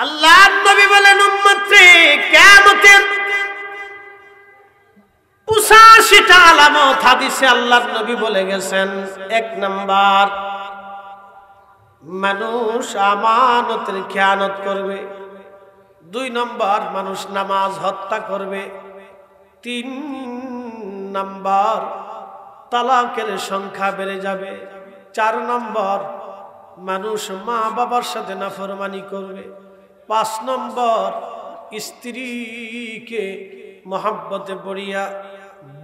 আল্লাহর নবী বলেন উম্মতে কিয়ামতের 85টা আলামত হাদিসে আল্লাহর নবী বলে গেছেন। 1 নাম্বার, মানুষ আমানতের খেয়ানত করবে। 2 নম্বর, মানুষ নামাজ হত্যা করবে। 3 নম্বর, তালাকের সংখ্যা বেড়ে যাবে। 4 নম্বর, মানুষ মা বাবার সাথে নাফরমানি করবে। 5 নম্বর, স্ত্রীকে মহব্বতে পড়িয়া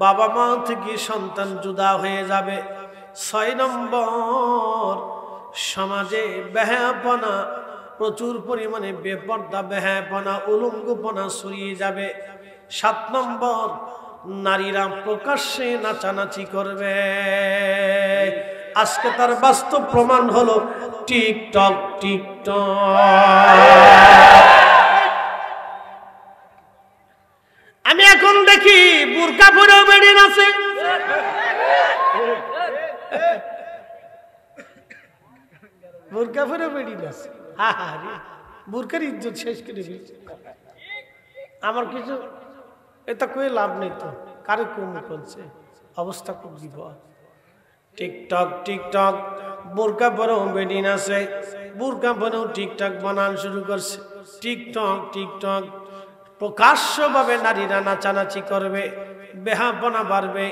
বাবা মা থেকে সন্তান জুদা হয়ে যাবে। 6 নম্বর, সমাজে বেহায়াপনা, প্রচুর পরিমাণে বেপর্দা বেহায়াপনা উলঙ্গপনা ছড়িয়ে যাবে। 7 নম্বর, নারীরা প্রকাশ্যে নাচানাচি করবে। আজকে তার বাস্তব প্রমাণ হলো টিকটক। আমি এখন দেখি বুরকা পরেও বেরিয়ে আছে। বুরকা পরেও বেরিয়ে আছে। বুরকার ইজ্জত শেষ করে দিয়েছে। আমার কিছু এটা কয়ে লাভ নেই তো, কারে কম করছে, অবস্থা খুব বিপদ। টিকটক বোরকা পরেও বেডিন আছে, বোরকা পরেও টিকটক বানান শুরু করছে। টিকটক প্রকাশ্যভাবে নারীরা নাচানাচি করবে, বেহাপনা বাড়বে,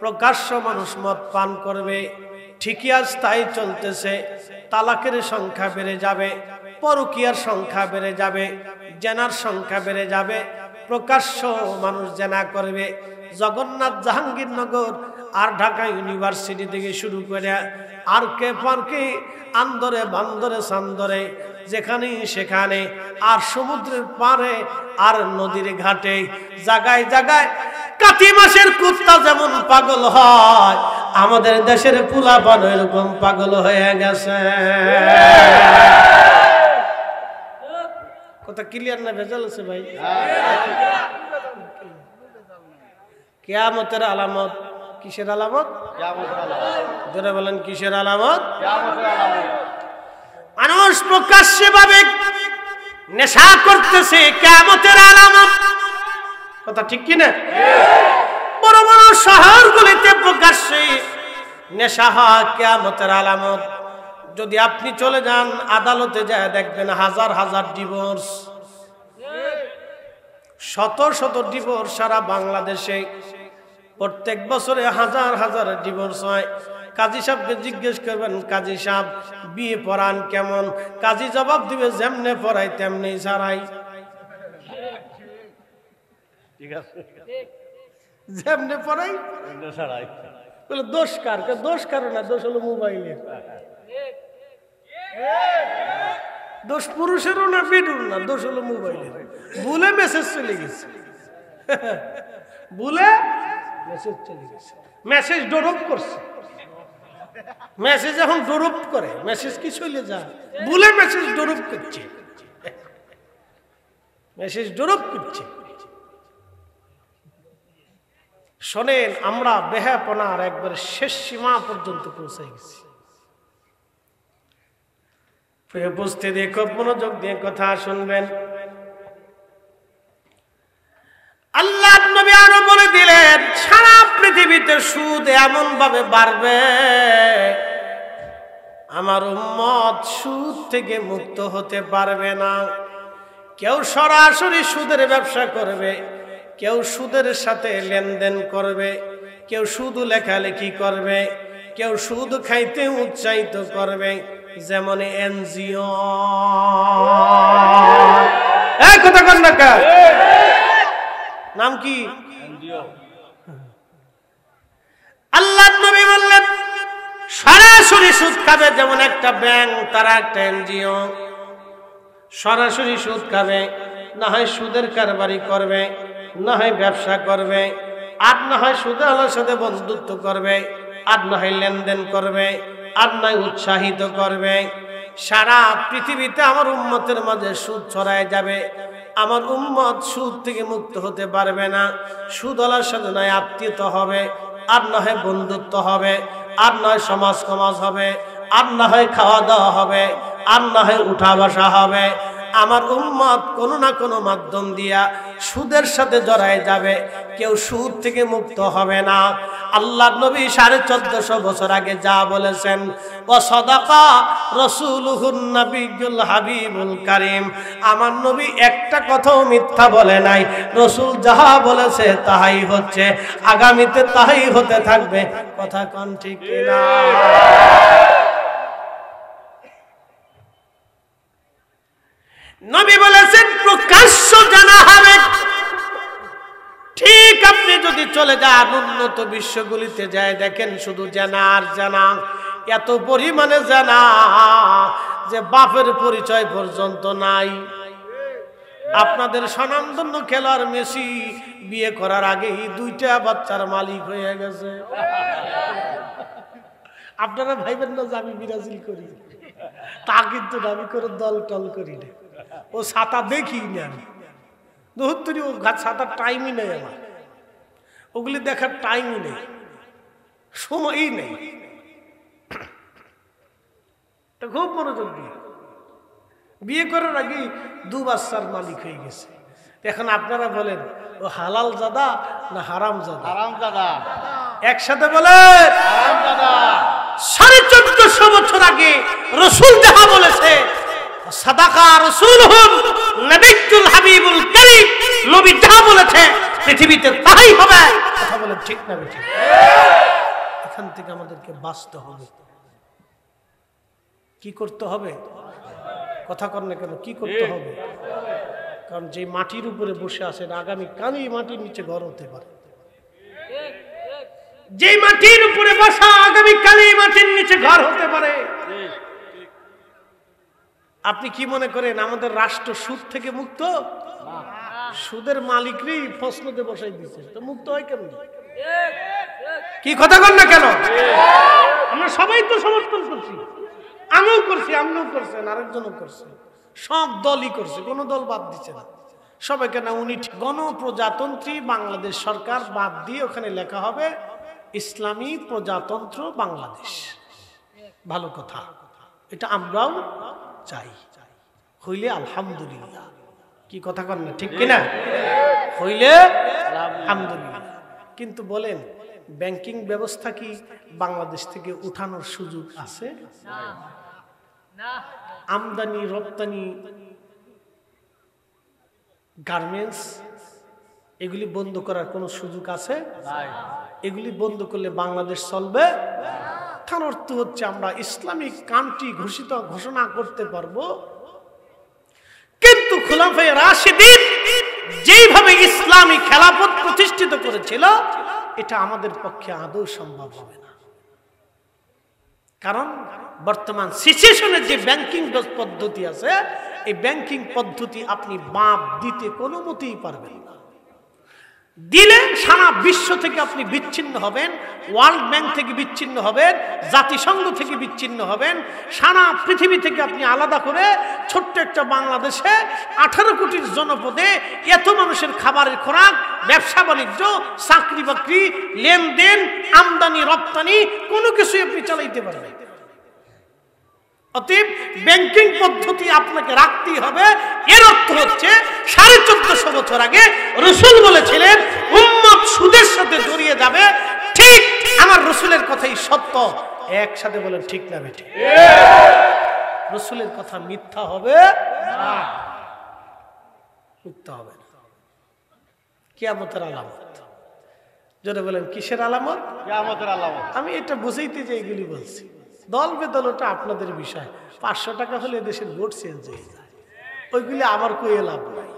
প্রকাশ্য মানুষ মদ পান করবে। ঠিকই আজ তাই চলতেছে। তালাকের সংখ্যা বেড়ে যাবে, পরকীয়ার সংখ্যা বেড়ে যাবে, জেনার সংখ্যা বেড়ে যাবে, প্রকাশ্য মানুষ জেনা করবে। জগন্নাথ জাহাঙ্গীরনগর আর ঢাকা ইউনিভার্সিটি থেকে শুরু করে আর কে পার্কে, আন্দরে বান্দরে সান্দরে, যেখানে সেখানে, আর সমুদ্রের পারে, আর নদীর ঘাটে, জায়গায় জায়গায় কাতি মাসের কুত্তা যেমন পাগল হয়, আমাদের দেশের পোলাপান এরকম পাগল হয়ে গেছে। কথা ক্লিয়ার না ভেজাল আছে ভাই? কিয়ামতের আলামত। কিসের আলামত? যারা বলেন কিসের আলামত? মানুষ প্রকাশ্যে ভাবে নেশা করতেছে, কিয়ামতের আলামত। কথা ঠিক কিনা? বড় বড় শহরগুলিতে প্রকাশ্যে নেশা হয়, কিয়ামতের আলামত। যদি আপনি চলে যান আদালতে যায় দেখবেন হাজার হাজার ডিভোর্স, শত শত ডিভোর্স সারা বাংলাদেশে। প্রত্যেক বছরে হাজার হাজার ডিভোর্স হয়। কাজী সাহেবকে জিজ্ঞেস করবেন, কাজী সাহেব বিয়ে পড়ান কেমন? কাজী জবাব দিবে, যেমনে পড়াই তেমনি ছাড়াই। ঠিক আছে, যেমনে পড়াই ছাড়াই। বলে দোষ কার? দোষ কারো না, দোষ হলো মোবাইলের। দোষ পুরুষেরও না, বেডুর না, দোষ হলো মোবাইলের। ভুলে মেসেজ চলে গেছে, ভুলে মেসেজ চলে গেছে, মেসেজ ডরপ করছে। মেসেজ এখন ডরপ করে, মেসেজ কি চলে যায়, ভুলে মেসেজ ডরপ করছে, মেসেজ ডরপ করছে। শোনেন, আমরা বেহাপনার একবার শেষ সীমা পর্যন্ত পৌঁছে গেছি। উপস্থিতি খুব মনোযোগ দিয়ে কথা শুনবেন। আল্লাহ নবী আরো বলে দিলেন, সারা পৃথিবীতে সুদ এমন ভাবে বাড়বে, আমার উম্মত সুদ থেকে মুক্ত হতে পারবে না। কেউ সরাসরি সুদের ব্যবসা করবে, কেউ সুদের সাথে লেনদেন করবে, কেউ সুদ লেখালেখি করবে, কেউ সুদ খাইতে উৎসাহিত করবে, যেমন এনজিও। কথা কন না, নাম কি? আল্লাহ নবী বললেন সরাসরি সুদ খাবে, যেমন একটা ব্যাংক, তারা একটা এনজিও। সরাসরি সুদ খাবে, না হয় সুদের কারবারি করবে, না হয় ব্যবসা করবে, আর না হয় সুদের সাথে বন্ধুত্ব করবে, আর না হয় লেনদেন করবে, আর নয় উৎসাহিত করবে। সারা পৃথিবীতে আমার উম্মতের মাঝে সুদ ছড়ায় যাবে। আমার উম্মত সুদ থেকে মুক্ত হতে পারবে না। সুদওয়ালার সাথে নয় আত্মীয়তা হবে, আর না হয় বন্ধুত্ব হবে, আর নয় সমাজ হবে, আর না হয় খাওয়া দাওয়া হবে, আর না হয় উঠা বসা হবে, আমার উম্মত কোনো না কোনো মাধ্যম দিয়া সুদের সাথে জড়ায় যাবে, কেউ সুদ থেকে মুক্ত হবে না। আল্লাহর নবী 1450 বছর আগে যা বলেছেন, ও সাদাকা রাসূলুহুন নবিয়্যুল হাবিবুল কারীম, আমার নবী একটা কথাও মিথ্যা বলে নাই। রাসূল যাহা বলেছে তাহাই হচ্ছে, আগামীতে তাহাই হতে থাকবে। কথা কোন ঠিক কিনা? নবী বলেছেন প্রকাশ্য জানা হবে। ঠিক আপনি যদি চলে যান উন্নত বিশ্বগুলিতে যায় দেখেন শুধু জানা আর জানা, এত পরিমাণে জানা যে বাপের পরিচয় পর্যন্ত নাই। আপনাদের স্বনামধন্য খেলোয়াড় মেসি বিয়ে করার আগেই 2টা বাচ্চার মালিক হয়ে গেছে। আপনারা ভাইবেন না যে আমি ব্রাজিল করি, তা কিন্তু আমি করে দল টল করি না। ও ছাতা দেখি না, ধরতুরি ও ছাতার টাইমই নেই, আমার ওগুলি দেখার টাইমই নেই, সময়ই নেই। খুব মনোযোগ দিয়ে বিয়ে করার আগে 2 বাচ্চার মালিক হয়ে গেছে। এখন আপনারা বলেন ও হালাল জাদা না হারাম জাদা? হারাম দাদা। একসাথে বলেন হারাম দাদা। 1450 বছর আগে রাসূল যাহা বলেছে, সাদাকা রাসূলুহুম নবিয়্যুল হাবিবুল কারীম, নবী যাহা বলেছে পৃথিবীতে তাই হবে। কথা বলেন ঠিক না বেঠিক? এখান থেকে আমাদেরকে বাঁচতে হবে। কি করতে হবে? কথা কর না কেন? কি করতে হবে? কারণ যে মাটির উপরে বসে আছেন আগামী কালই মাটির নিচে ঘর হতে পারে। যে মাটির উপরে বসা আগামী কালই মাটির নিচে ঘর হতে পারে। আপনি কি মনে করেন আমাদের রাষ্ট্র সুদ থেকে মুক্ত? সুদের মালিকই ফসলতে বসাই দিচ্ছে, তো মুক্ত হয় কেমন? কি কথা কর না কেন? আমরা সবাই তো সমর্থন করছি, আমিও করছি, আপনিও করছেন, আরেকজনও করছে, সব দলই করছে, কোনো দল বাদ দিচ্ছে না। সবাইকে না উনি গণপ্রজাতন্ত্রী বাংলাদেশ সরকার বাদ দিয়ে ওখানে লেখা হবে ইসলামী প্রজাতন্ত্র বাংলাদেশ। ভালো কথা, এটা আমরাও চাই। হইলে আলহামদুলিল্লাহ। কি কথা কন না ঠিক কিনা? হইলে আলহামদুলিল্লাহ। কিন্তু বলেন ব্যাংকিং ব্যবস্থা কি বাংলাদেশ থেকে উঠানোর সুযোগ আছে? আমদানি রপ্তানি, গার্মেন্টস, এগুলি বন্ধ করার কোনো সুযোগ আছে? এগুলি বন্ধ করলে বাংলাদেশ চলবে? তার অর্থ হচ্ছে আমরা ইসলামিক কান্ট্রি ঘোষণা করতে পারবো, কিন্তু খুলাফায়ে রাশিদিন যেইভাবে ইসলামী খেলাফত প্রতিষ্ঠিত করেছিল এটা আমাদের পক্ষে আদৌ সম্ভব হবে না। কারণ বর্তমান সিচুয়েশনের যে ব্যাংকিং পদ্ধতি আছে, এই ব্যাংকিং পদ্ধতি আপনি বাদ দিতে কোনো মতেই পারবেন না। দিলে সারা বিশ্ব থেকে আপনি বিচ্ছিন্ন হবেন, ওয়ার্ল্ড ব্যাংক থেকে বিচ্ছিন্ন হবেন, জাতিসংঘ থেকে বিচ্ছিন্ন হবেন, সারা পৃথিবী থেকে আপনি আলাদা করে ছোট্ট একটা বাংলাদেশে 18 কোটির জনপদে এত মানুষের খাবারের খোরাক, ব্যবসা বাণিজ্য, চাকরি বাকরি, লেনদেন, আমদানি রপ্তানি কোনো কিছুই আপনি চালাইতে পারবেন। অতএব ব্যাংকিং পদ্ধতি আপনাকে রাখতেই হবে। এর অর্থ হচ্ছে 1450 বছর আগে রাসূল বলেছিলেন উম্মত সুদের সাথে জড়িয়ে যাবে। ঠিক আমার রাসূলের কথাই সত্য। একসাথে বলেন ঠিক না বেঠিক? রাসূলের কথা মিথ্যা হবে না, মিথ্যা হবে না। কিয়ামতের আলামত। যদি বলেন কিসের আলামত? কিয়ামতের আলামত। আমি এটা বুঝাইতে যে এগুলি বলছি। দল বেদল ওটা আপনাদের বিষয়। 500 টাকা হলে দেশের ভোট চেঞ্জ হয়ে যায়, ওইগুলি আমার কইয়ে লাভ নাই,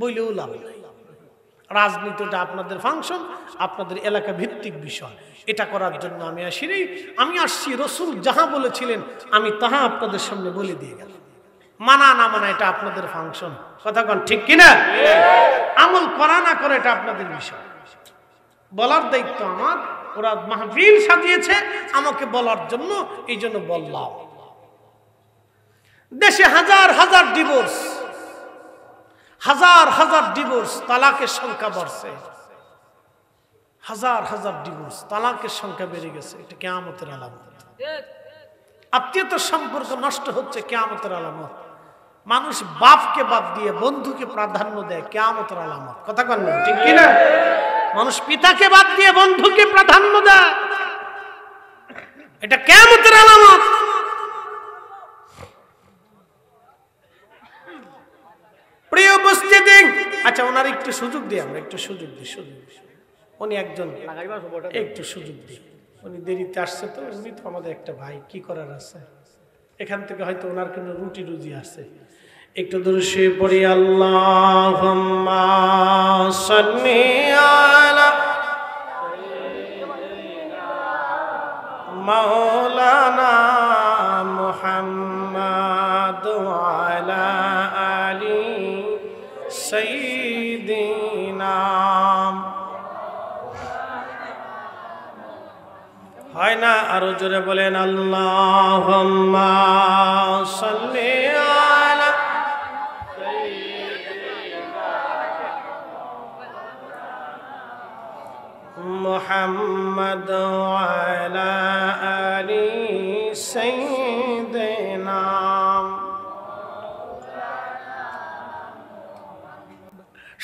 বইলেও লাভ নাই। রাজনীতিটা আপনাদের ফাংশন, আপনাদের এলাকা ভিত্তিক বিষয়। এটা করার জন্য আমি আসিনি। আমি আসছি রাসূল যাহা বলেছিলেন আমি তাহা আপনাদের সামনে বলে দিয়ে গেলাম। মানা না মানা এটা আপনাদের ফাংশন। কথা কন ঠিক কিনা? আমল করা না করে এটা আপনাদের বিষয়। বলার দায়িত্ব আমার। ওরা মাহফিল সাজিয়েছে আমাকে বলার জন্য, এই জন্য বললাম। দেশে হাজার হাজার ডিভোর্স, হাজার হাজার ডিভোর্স, তালাকের সংখ্যা বাড়ছে। হাজার হাজার ডিভোর্স, তালাকের সংখ্যা বেড়ে গেছে। এটা কিয়ামতের আলামত। আত্মীয়তার সম্পর্ক নষ্ট হচ্ছে, কিয়ামতের আলামত। মানুষ বাপকে বাদ দিয়ে বন্ধুকে প্রাধান্য দেয় কিয়ামতের আলামত। কথা কন না, ঠিক কি না? মানুষ পিতাকে বাদ দিয়ে বন্ধুকে প্রাধান্য দেয়, এটা কিয়ামতের আলামত। প্রিয় উপস্থিতি, আচ্ছা ওনার একটু সুযোগ দিই, আমরা একটু সুযোগ দিই, উনি একজন একটু সুযোগ দিই, উনি দেরিতে আসছে তো, উনি তো আমাদের একটা ভাই, কি করার আছে, এখান থেকে হয়তো ওনার কোনো রুটি রুজি আছে। একটু দূরে শুয়ে পড়ি। আল্লাহুম্মা সাল্লি আলা মাওলানা মুহাম্মাদ ওয়া আলা আলি সাইয়্যিদিনা। হয় না? আরো জোরে বলেন আল্লাহুম্মা সাল্লি আলা মুহাম্মাদ ওয়া আলা আলি সাইয়্যিদিনা।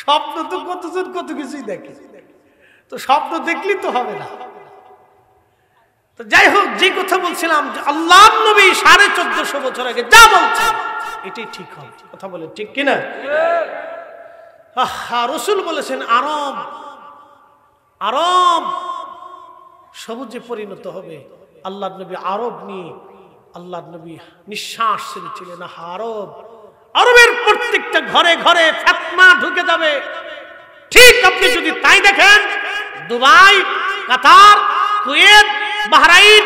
স্বপ্ন তো কতজন কত কিছুই দেখে, তো স্বপ্ন দেখলি তো হবে না। তো যাই হোক, যে কথা বলছিলাম যে আল্লাহর নবী 1450 বছর আগে যা বলছেন এটাই ঠিক হবে। কথা বলে ঠিক কিনা? রাসূল বলেছেন আরব আরব সবুজে পরিণত হবে। আল্লাহর নবী আরব নিয়ে আল্লাহর নবী নিঃশ্বাস ছেড়েছিলেন। আরব, আরবের প্রত্যেকটা ঘরে ঘরে ফিতনা ঢুকে যাবে। ঠিক আপনি যদি তাই দেখেন, দুবাই, কাতার, কুয়েত, বাহরাইন,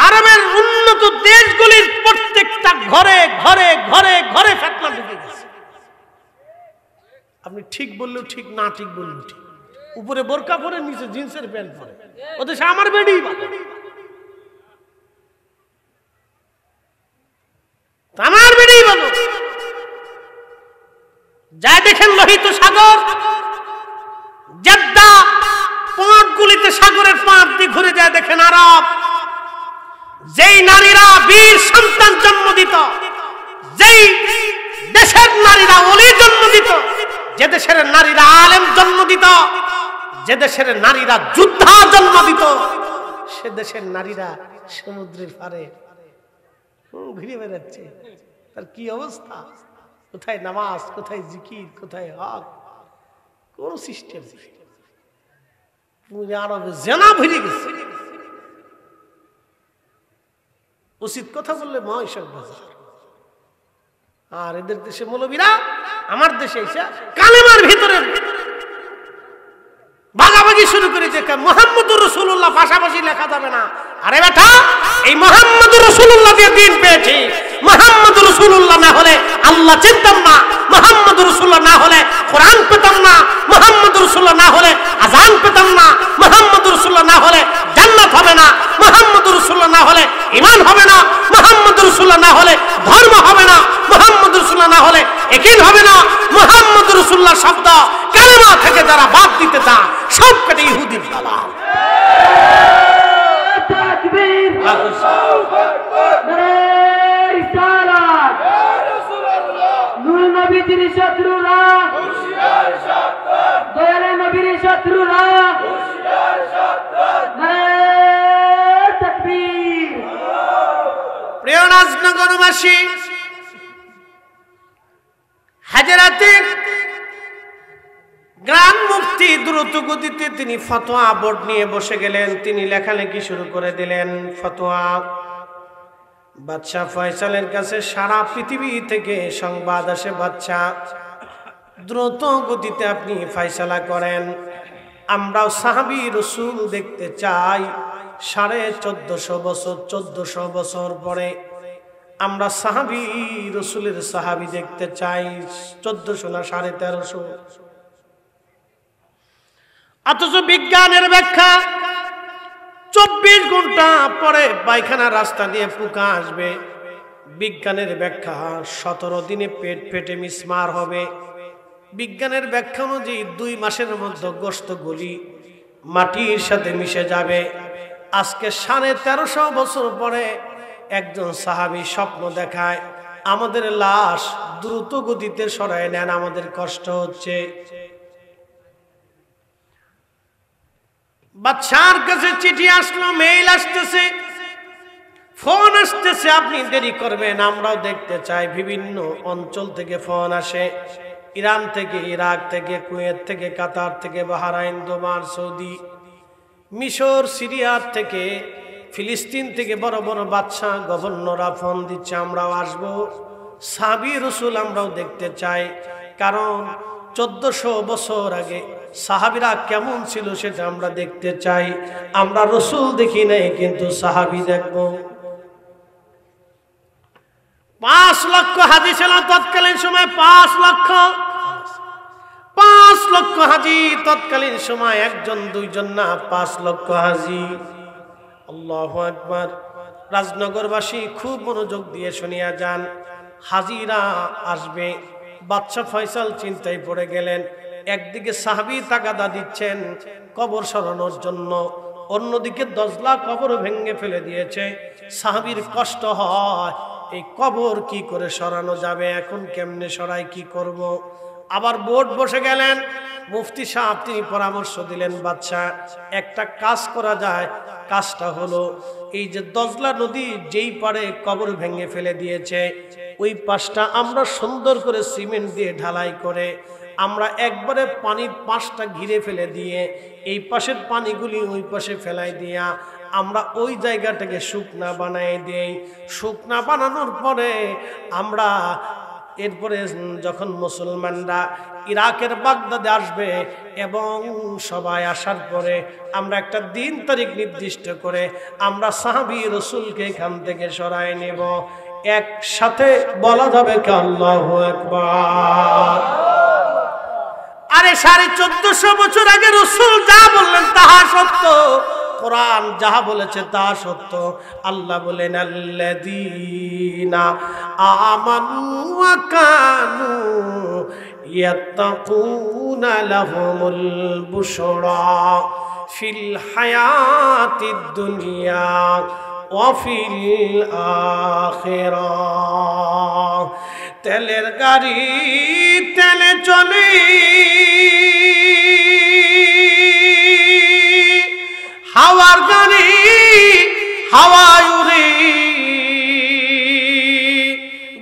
আরবের উন্নত দেশগুলির প্রত্যেকটা ঘরে ঘরে ঘরে ঘরে ফিতনা ঢুকে গেছে। আপনি ঠিক বললেও ঠিক, না ঠিক বললেও ঠিক। উপরে বোরকা পরে, নিচে জিন্সের প্যান্ট পরে, ওদের আমার বেডি আমার বেডি বলো। যা দেখেন লোহিত সাগর, জেদ্দা, পথগুলিতে সাগরের পাড় দিয়ে ঘুরে যায় দেখেন আরব। যেই নারীরা বীর সন্তান জন্ম দিত, যেই দেশের নারীরা ওলি জন্ম দিত, যে দেশের নারীরা আলেম জন্ম দিত, যে দেশের নারীরা যোদ্ধা জন্ম দিত, সে দেশের নারীরা সমুদ্রের পাড়ে ঘুরে বেড়াচ্ছে। তার কি অবস্থা? কোথায় নামাজ, কোথায় জিকির, কোথায় হক, কোন সিস্টেম? আরবে জেনা ভরে গেছে। উচিত কথা বললে মহাইশক বাজার। আর এদের দেশে মৌলবীরা আমার দেশে এসে কালেমার ভিতরে ভাগাভাগি শুরু করে যে মুহাম্মদুর রাসূলুল্লাহ পাশাপাশি লেখা যাবে না। আরে বেটা, এই মুহাম্মদুর রাসূলুল্লাহ দিয়ে দিন পেয়েছি। মুহাম্মদুর রাসূলুল্লাহ না হলে আল্লাহ চিনতাম না, মুহাম্মদুর রাসূলুল্লাহ না হলে কোরআন পেতাম না, মুহাম্মদুর রাসূলুল্লাহ না হলে আযান পেতাম না, মুহাম্মদুর রাসূলুল্লাহ না হলে জান্নাত হবে না, মুহাম্মদুর রাসূলুল্লাহ না হলে ঈমান হবে না, মুহাম্মদুর রাসূলুল্লাহ না হলে ধর্ম হবে না, মুহাম্মদুর রাসূলুল্লাহ না হলে ইয়াকিন হবে না। মুহাম্মদুর রাসূলুল্লাহ শব্দ কালেমা থেকে যারা বাদ দিতে চায় সব কেটে ইহুদির দালাল। তাকবীর, আল্লাহু আকবার, নারে রিসালাত, ইয়া রাসূলুল্লাহ। নূর নবীর শত্রুরা হুঁশিয়ার সাবধান, দয়াল নবীর শত্রুরা হুঁশিয়ার সাবধান, নারে তাকবীর। প্রিয় নাজনগরবাসী, হাজরাতে গ্রাম মুফতি দ্রুত গতিতে তিনি ফতোয়া বোর্ড নিয়ে বসে গেলেন। তিনি লেখালেখি শুরু করে দিলেন। ফতোয়া বাদশাহ ফয়সালের কাছে সারা পৃথিবী থেকে সংবাদ আসে, বাদশাহ দ্রুত গতিতে আপনি ফয়সালা করেন। আমরাও সাহাবী রাসূল দেখতে চাই। 1450 বছর 1400 বছর পরে আমরা সাহাবী রাসূলের সাহাবী দেখতে চাই। 1400 না 1350। অথচ বিজ্ঞানের ব্যাখ্যা 24 ঘন্টা পরে পায়খানা রাস্তা দিয়ে পোকা আসবে। বিজ্ঞানের ব্যাখ্যা 17 দিনে পেট ফেটে মিসমার হবে। বিজ্ঞানের ব্যাখ্যা অনুযায়ী 2 মাসের মধ্যে গোশত গলি মাটির সাথে মিশে যাবে। আজকে 1350 বছর পরে একজন সাহাবী স্বপ্ন দেখায় আমাদের লাশ দ্রুত গতিতে সরায় নেন, আমাদের কষ্ট হচ্ছে। বাদশার কাছে চিঠি আসলো, মেইল আসতেছে, ফোন আসতেছে, আপনি দেরি করবেন, আমরাও দেখতে চাই। বিভিন্ন অঞ্চল থেকে ফোন আসে, ইরান থেকে, ইরাক থেকে, কুয়েত থেকে, কাতার থেকে, বাহরাইন, দুবাই, সৌদি, মিশর, সিরিয়ার থেকে, ফিলিস্তিন থেকে বড় বড় বাদশা, গভর্নররা ফোন দিচ্ছে, আমরাও আসবো, সাহাবী রাসূল আমরাও দেখতে চাই। কারণ 1400 বছর আগে সাহাবীরা কেমন ছিল সেটা আমরা দেখতে চাই। আমরা রাসূল দেখি নাই, কিন্তু সাহাবী দেখবো। 5 লক্ষ হাজি ছিল তৎকালীন সময়, 5 লক্ষ হাজি তৎকালীন সময়, একজন দুইজন না, 5 লক্ষ হাজি। আল্লাহু আকবার। রাজনগরবাসী খুব মনোযোগ দিয়ে শুনিয়া যান, হাজিরা আসবে। বাদশা ফয়সাল চিন্তায় পড়ে গেলেন। একদিকে সাহাবী তাগাদা দিচ্ছেন কবর সরানোর জন্য, অন্যদিকে দজলা কবর ভেঙে ফেলে দিয়েছে। সাহাবীর কষ্ট হয়, এই কবর কি করে সরানো যাবে, এখন কেমনে সরাই, কি করব। আবার বোর্ড বসে গেলেন, মুফতি সাহেব তিনি পরামর্শ দিলেন, বাদশা একটা কাজ করা যায়। কাজটা হলো, এই যে দজলা নদী যেই পারে কবর ভেঙে ফেলে দিয়েছে, ওই পাশটা আমরা সুন্দর করে সিমেন্ট দিয়ে ঢালাই করে আমরা একবারে পানির পাশটা ঘিরে ফেলে দিয়ে এই পাশের পানিগুলি ওই পাশে ফেলাই দিয়া আমরা ওই জায়গাটাকে শুকনা বানাই দেই। শুকনা বানানোর পরে আমরা এরপরে যখন মুসলমানরা ইরাকের বাগদাদে আসবে এবং সবাই আসার পরে আমরা একটা দিন তারিখ নির্দিষ্ট করে আমরা সাহাবী রাসূলকে এখান থেকে সরাই নেব। একসাথে বলা যাবে কি আল্লাহু আকবার। আরে 1450 বছর আগে রাসূল যা বললেন তাহা সত্য, কোরআন যাহা বলেছে তা সত্য। আল্লাহ বলেন, আল্লাযীনা আমানু ওয়া কানু ইয়াত্তাকুনা লাহুমুল বুশরা ফিল হায়াতিদ দুনিয়া ওয়া ফিল আখিরাহ। তেলের গাড়ি তেলে চলে, হাওয়ার গাড়ি হাওয়ায় উড়ে,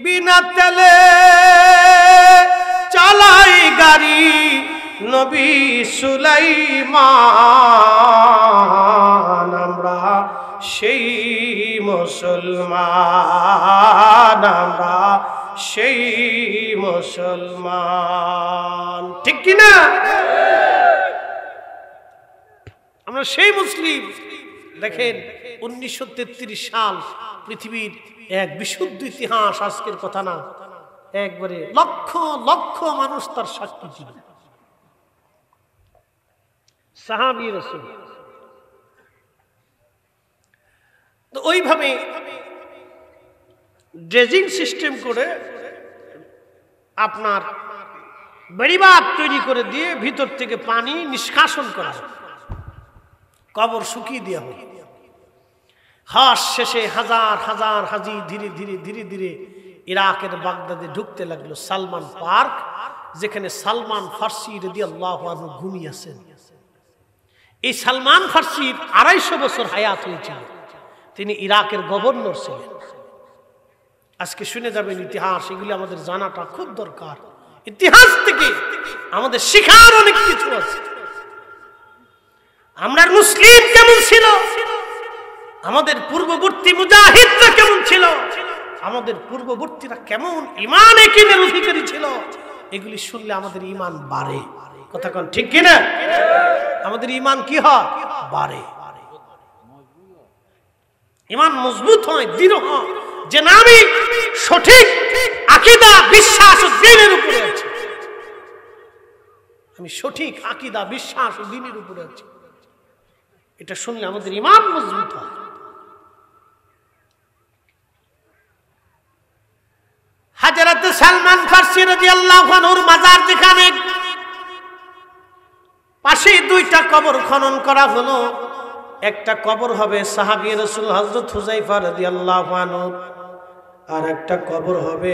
বিনা তেলে চালাই গাড়ি নবী সুলাইমান। আমরা সেই মুসলমান, আমরা সেই মুসলমান, ঠিক কিনা? আমরা সেই মুসলিম। দেখেন 1933 সাল, পৃথিবীর এক বিশুদ্ধ ইতিহাস, আজকের কথা না, একবারে লক্ষ লক্ষ মানুষ তার সাক্ষী ছিল। সাহাবী রাসূল তো ওইভাবে ড্রেজিং সিস্টেম করে আপনার বেড়িবাঁধ তৈরি করে দিয়ে ভিতর থেকে পানি নিষ্কাশন করা, কবর শুকিয়ে দেওয়া হবে। হাস শেষে হাজার হাজার হাজি ধীরে ধীরে ধীরে ধীরে ইরাকের বাগদাদে ঢুকতে লাগলো। সালমান পার্ক, যেখানে সালমান ফার্সি রাদিয়াল্লাহু আনহু ঘুমিয়ে আছেন। এই সালমান ফার্সির 250 বছর হায়াত হয়েছিল, তিনি ইরাকের গভর্নর ছিলেন। আজকে শুনে যাবেন ইতিহাস, এগুলি আমাদের জানাটা খুব দরকার। ইতিহাস থেকে আমাদের শেখার অনেক কিছু আছে। আমরা মুসলিম কেমন ছিল, আমাদের পূর্ববর্তী মুজাহিদরা কেমন ছিল, আমাদের পূর্ববর্তীরা কেমন ঈমান ইয়াকিনের অধিকারী ছিল, এগুলি শুনলে আমাদের ঈমান বাড়ে। কথা কোন ঠিক কিনা? আমাদের ঈমান কি হয়? বাড়ে। ঈমান মজবুত হয়, দৃঢ় হয়, যে না আমি সঠিক আকীদা বিশ্বাস ও দ্বীনের উপরে আছি, আমি সঠিক আকীদা বিশ্বাস ও দ্বীনের উপরে আছি। এটা শুনলে আমাদের ঈমান মজবুত হয়। হযরত সালমান ফার্সি রাদিয়াল্লাহু আনহুর মাজার যেখানে, পাশে 2টা কবর খনন করা হলো। একটা কবর হবে সাহাবী রাসূল হযরত হুযায়ফা রাদিয়াল্লাহু আনহু, আর একটা কবর হবে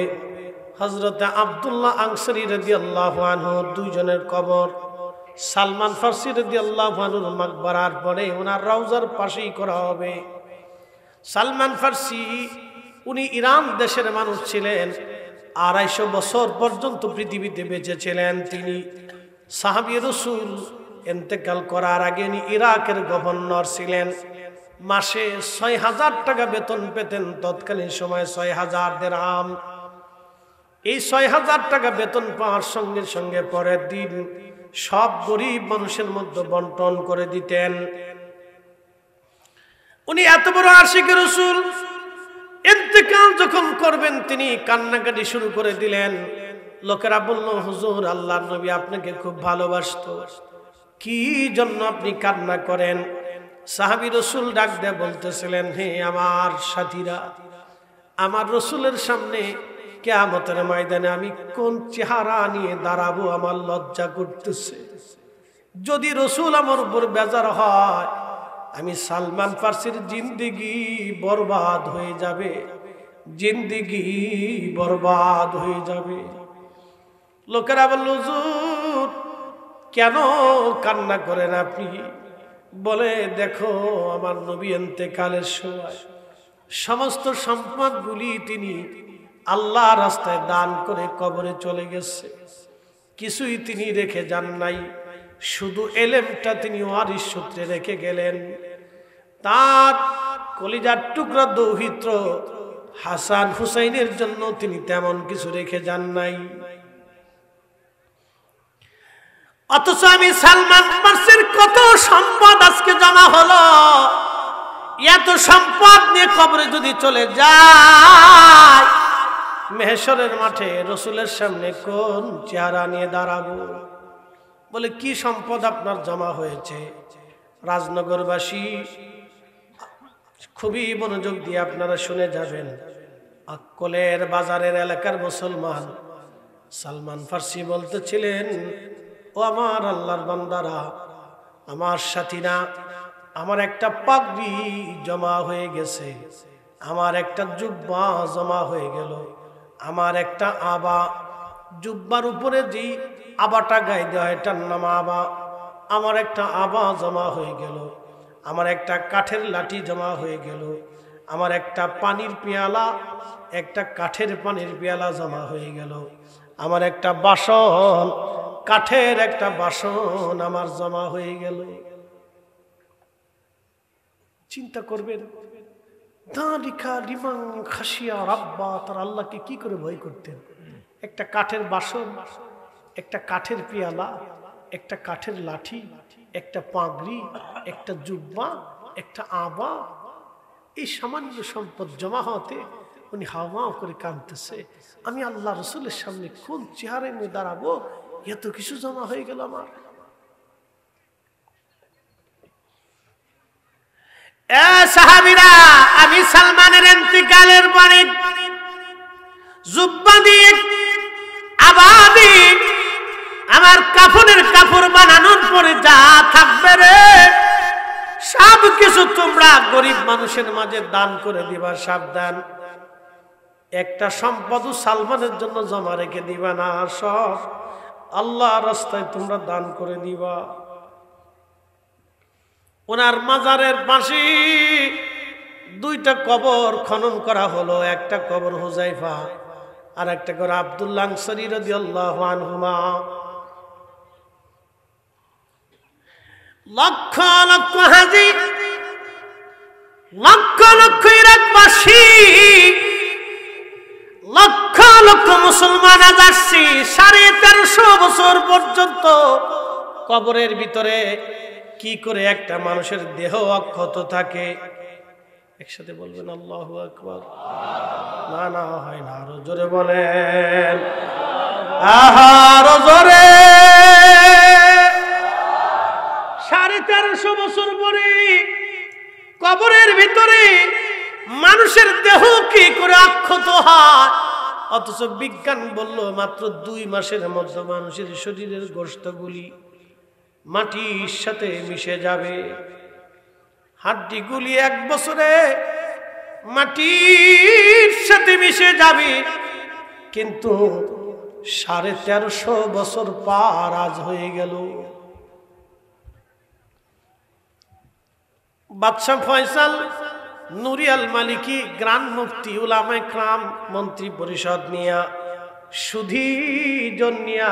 হযরতে আব্দুল্লাহ আনসারী রাদিয়াল্লাহু আনহু দুইজনের কবর সালমান ফারসি রাদিয়াল্লাহু আনহুর মাকবারার পরে ওনার রওজার পাশেই করা হবে। সালমান ফারসি উনি ইরান দেশের মানুষ ছিলেন, 250 বছর পর্যন্ত পৃথিবীতে বেঁচে ছিলেন। তিনি সাহাবী রাসূল ইন্তেকাল করার আগে উনি ইরাকের গভর্নর ছিলেন। মাসে 6000 টাকা বেতন পেতেন, তৎকালীন সময়ে 6000 দিরহাম। এই 6000 টাকা বেতন পাওয়ার সঙ্গে সঙ্গে পরের দিন সব গরিব মানুষের মধ্যে বন্টন করে দিতেন। উনি এত বড় আশিকে রাসূল, ইন্তেকাল যখন করবেন তিনি কান্নাকাটি শুরু করে দিলেন। লোকেরা বলল, হুজুর আল্লাহর নবী আপনাকে খুব ভালোবাসতো, কি জন্য আপনি কান্না করেন? সাহাবী রাসূল ডাক দিয়ে বলতেছিলেন, হে আমার সাথীরা, আমার রাসূলের সামনে কিয়ামতের ময়দানে আমি কোন চেহারা নিয়ে দাঁড়াবো আমার লজ্জা করতেছে। যদি রাসূল আমার উপর বেজার হয়, আমি সালমান ফারসির জিন্দেগি বরবাদ হয়ে যাবে, জিন্দেগি বরবাদ হয়ে যাবে। লোকেরা বলল, হুজুর কেন কান্না করেন আপনি? বলে, দেখো আমার নবী ইন্তেকালের সময় সমস্ত সম্পদগুলি তিনি আল্লাহ রাস্তায় দান করে কবরে চলে গেছে, কিছুই তিনি রেখে যান নাই, শুধু এলেমটা তিনি ওয়ারিস সূত্রে রেখে গেলেন। তার কলিজার টুকরা দৌহিত্র হাসান হুসাইনের জন্য তিনি তেমন কিছু রেখে যান নাই। অথচ আমি সালমান ফারসির কত সম্পদ আজকে জমা হলো, এত সম্পদ নিয়ে কবরে যদি চলে যায়, মেহশরের মাঠে রাসূলের সামনে কোন চেহারা নিয়ে দাঁড়াবো? বলে, কি সম্পদ আপনার জমা হয়েছে? রাজনগরবাসী খুবই মনোযোগ দিয়ে আপনারা শুনে যাবেন। আক্কলের বাজারের এলাকার মুসলমান সালমান ফারসি বলতেছিলেন, ও আমার আল্লাহর বান্দারা, আমার সাথীরা, আমার একটা পাগড়ি জমা হয়ে গেছে, আমার একটা জুব্বা জমা হয়ে গেল, আমার একটা আবা, জুব্বার উপরে যে আবাটা গায়ে দেওয়া এটার নাম আবা, আমার একটা আবা জমা হয়ে গেল, আমার একটা কাঠের লাঠি জমা হয়ে গেল, আমার একটা পানির পেয়ালা, একটা কাঠের পানির পেয়ালা জমা হয়ে গেল, আমার একটা বাসন, কাঠের একটা বাসন আমার জমা হয়ে গেল। চিন্তা করবেন, দালিকা লিমান খাশিয়া রাব্বা, তার আল্লাহকে কি করে ভয় করতেন? একটা কাঠের বাসন, একটা কাঠের পেয়ালা, একটা কাঠের লাঠি, একটা পাগড়ি, একটা জুব্বা, একটা আবা, এই সামান্য সম্পদ জমা হতে উনি হাওয়া করে কাঁদতেছে, আমি আল্লাহ রাসূলের সামনে কোন চেহারা নিয়ে দাঁড়াবো? এত কিছু জমা হয়ে গেল আমার। সাহাবীরা, আমি সালমানের ইন্তেকালের পরে জুব্বা দিয়ে, আবা দিয়ে, আমার কাফনের কাপড় বানানোর পরে যা থাকবে রে, সব কিছু তোমরা গরিব মানুষের মাঝে দান করে দিবা, সাবধান। একটা সম্পদ সালমানের জন্য জমা রেখে দিবা না, সব আল্লাহ রাস্তায় তোমরা দান করে দিবা। ওনার মাজারের পাশে দুইটা কবর খনন করা হলো, একটা কবর হুযায়ফা আর একটা কবর আব্দুল্লাহ আনসারী রাদিয়াল্লাহু আনহুমা। লক্ষ লক্ষ হাজী, লক্ষ লক্ষ ইরাকবাসী, লক্ষ লক্ষ মুসলমান আজ আসছে 1350 বছর পর্যন্ত কবরের ভিতরে কি করে একটা মানুষের দেহ অক্ষত থাকে? একসাথে বলবেন আল্লাহু আকবার। না না হয় না, আরো জোরে বলেন, আরো জোরে। 1350 বছর পরে কবরের ভিতরে মানুষের দেহ কি করে অক্ষত হয়? অথচ বিজ্ঞান বলল মাত্র 2 মাসের মধ্যে মানুষের শরীরের গোশতগুলি মাটির সাথে মিশে যাবে, হাড্ডিগুলি 1 বছরে মাটির সাথে মিশে যাবে। কিন্তু 1350 বছর পার আজ হয়ে গেল। বাদশাহ ফয়সাল নুরি আল মালিকি গ্রান্ড মুফতি উলামায়ে কেরাম মন্ত্রী পরিষদ নিয়া সুধী জন নিয়া